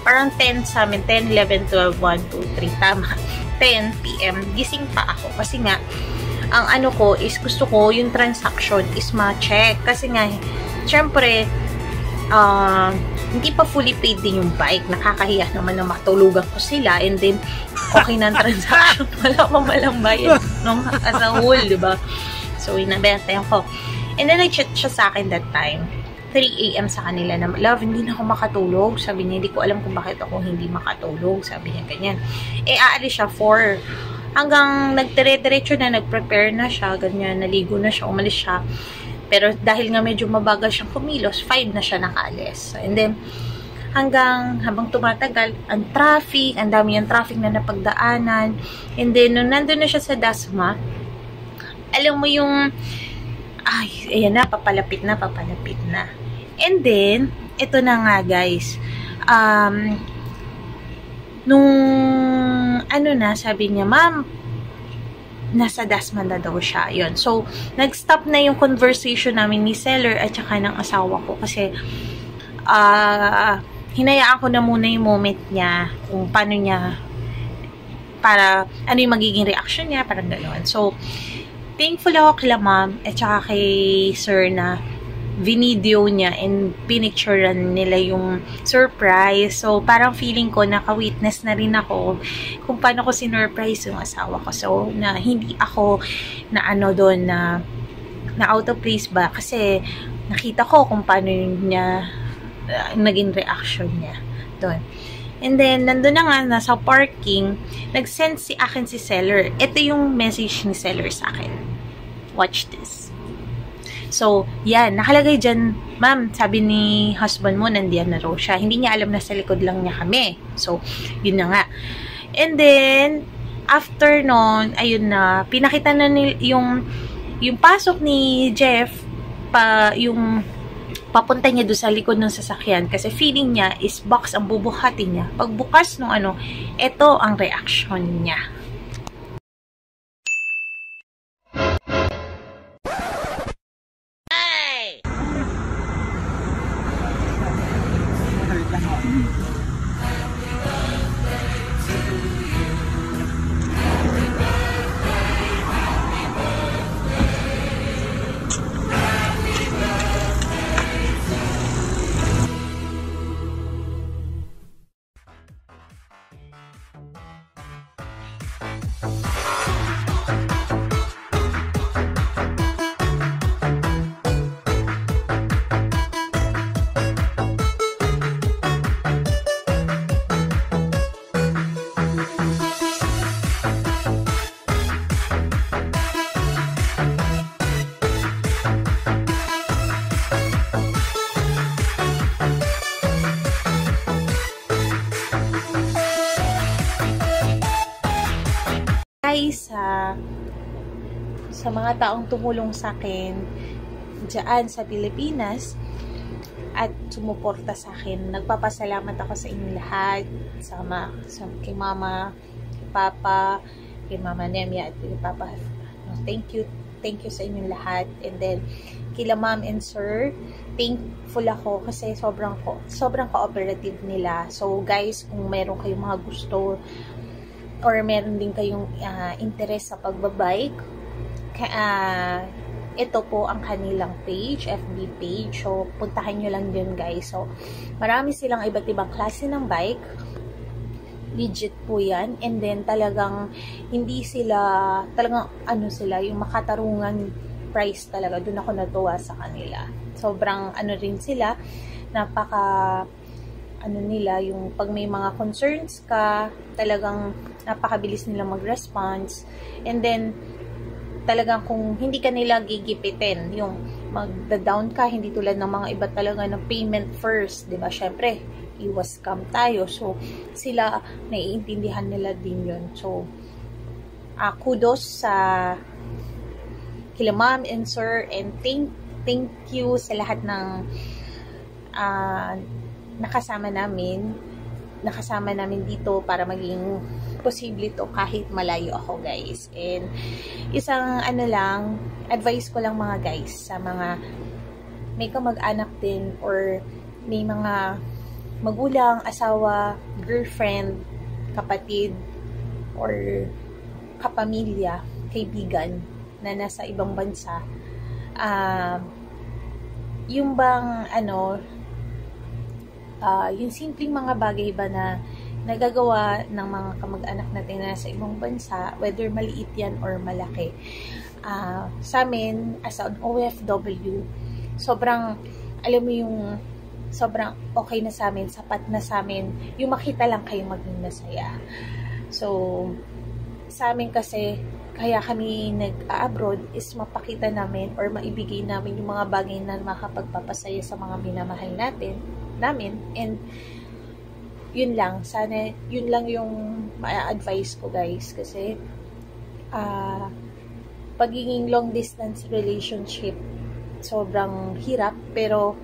parang 10 sa amin, 10, 11, 12, 1, 2, 3, tama, 10 PM, gising pa ako kasi nga ang ano ko is gusto ko yung transaction is ma-check kasi nga syempre hindi pa fully paid din yung bike. Nakakahiya naman na matulugan ko sila and then okay na ang transaction. Wala pa malang bayad as a whole, diba? So, inabentayan ko. And then, nag-chat siya sa akin that time. 3 AM sa kanila na, love, hindi na ako makatulog. Sabi niya, hindi ko alam kung bakit ako hindi makatulog. Sabi niya, ganyan. Aalis siya 4. Hanggang nagdire-diretso na, nag-prepare na siya, ganyan, naligo na siya, umalis siya. Pero dahil nga medyo mabagal siyang kumilos, 5 na siya nakaalis. And then, habang tumatagal, ang traffic, ang dami yung traffic na napagdaanan. And then, nung nandun na siya sa Dasma, alam mo yung, ay, ayan na, papalapit na. And then, ito na nga guys, sabi niya, ma'am, nasa Dasma na daw siya. Yun. So, nag-stop na yung conversation namin ni seller at saka ng asawa ko kasi hinayaan ko na muna yung moment niya kung paano niya para ano yung magiging reaction niya, parang gano'n. So, thankful ako kila ma'am at saka kay sir na video niya and pinicturean nila yung surprise. So, parang feeling ko naka-witness na rin ako kung paano ko sinurprise yung asawa ko. So, na hindi ako na ano doon na out of place ba kasi nakita ko kung paano niya naging reaction niya doon. And then, nandun na nga, nasa parking, nag-send si seller. Ito yung message ni seller sa akin. Watch this. So, yan. Nakalagay dyan, ma'am, sabi ni husband mo, nandiyan na raw siya. Hindi niya alam na sa likod lang niya kami. So, yun na nga. And then, after nun, ayun na, pinakita na yung pasok ni Jeff, yung papunta niya doon sa likod ng sasakyan kasi feeling niya is box ang bubuhatin niya. Pagbukas nung ito ang reaction niya. Guys, sa mga taong tumulong sa akin dyan sa Pilipinas at sumuporta sa akin, nagpapasalamat ako sa inyong lahat, kay Mama, kay Papa, kay Mama Nemia at kay Papa. Thank you sa inyong lahat. And then kila Ma'am and Sir, thankful ako kasi sobrang cooperative nila. So guys, kung meron kayong mga gusto or meron din kayong interest sa pagbabike, ito po ang kanilang page, FB page. So, puntahan nyo lang din guys. So, marami silang iba't ibang klase ng bike. Legit po yan. And then, talagang hindi sila, yung makatarungan price talaga. Doon ako natuwa sa kanila. Sobrang rin sila, nila, yung pag may mga concerns ka, talagang napakabilis nila mag-response. And then, talagang kung hindi ka nila gigipitin, yung magda-down ka, hindi tulad ng mga iba talaga ng payment first, diba? Syempre, iwas scam tayo. So, sila, naiintindihan nila din yun. So, kudos sa kila Ma'am and Sir, and thank you sa lahat ng nakasama namin dito para maging posible to kahit malayo ako guys. And isang advice ko lang mga guys, sa mga may kamag-anak din or may mga magulang, asawa, girlfriend, kapatid, or kapamilya, kaibigan na nasa ibang bansa, yung bang yung simpleng mga bagay ba na nagagawa ng mga kamag-anak natin na sa ibang bansa, whether maliit yan or malaki. Sa amin, as an OFW, sobrang, alam mo yung, sobrang okay na sa amin, sapat na sa amin, yung makita lang kayo maging masaya. So, sa amin kasi, kaya kami nag-abroad is mapakita namin or maibigay namin yung mga bagay na makapagpapasaya sa mga minamahal namin, and yun lang, sana yun lang yung ma-advise ko guys, kasi pagiging long distance relationship sobrang hirap, pero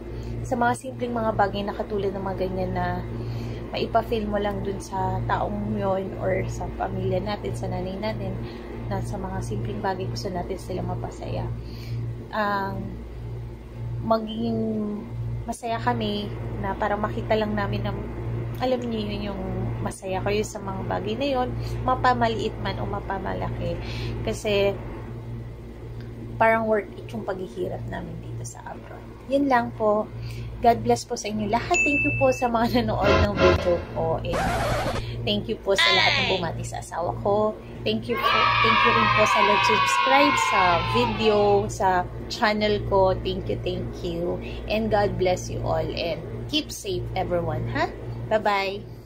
sa mga simpleng mga bagay na katulad ng mga ganyan na maipa-feel mo lang dun sa taong yun or sa pamilya natin, sa nanay natin, na sa mga simpleng bagay gusto natin sila mapasaya, magiging masaya kami na para makita lang namin na alam niyo yun, yung masaya kayo sa mga bagay na yun, mapamaliit man o mapamalaki, kasi parang worth it yung paghihirap namin dito sa abroad. Yun lang po. God bless po sa inyo lahat. Thank you po sa mga nanood ng video ko, and thank you po sa lahat ng bumati sa asawa ko. Thank you rin po sa nag-subscribe sa video, sa channel ko. Thank you. And God bless you all. And keep safe everyone, ha? Bye-bye.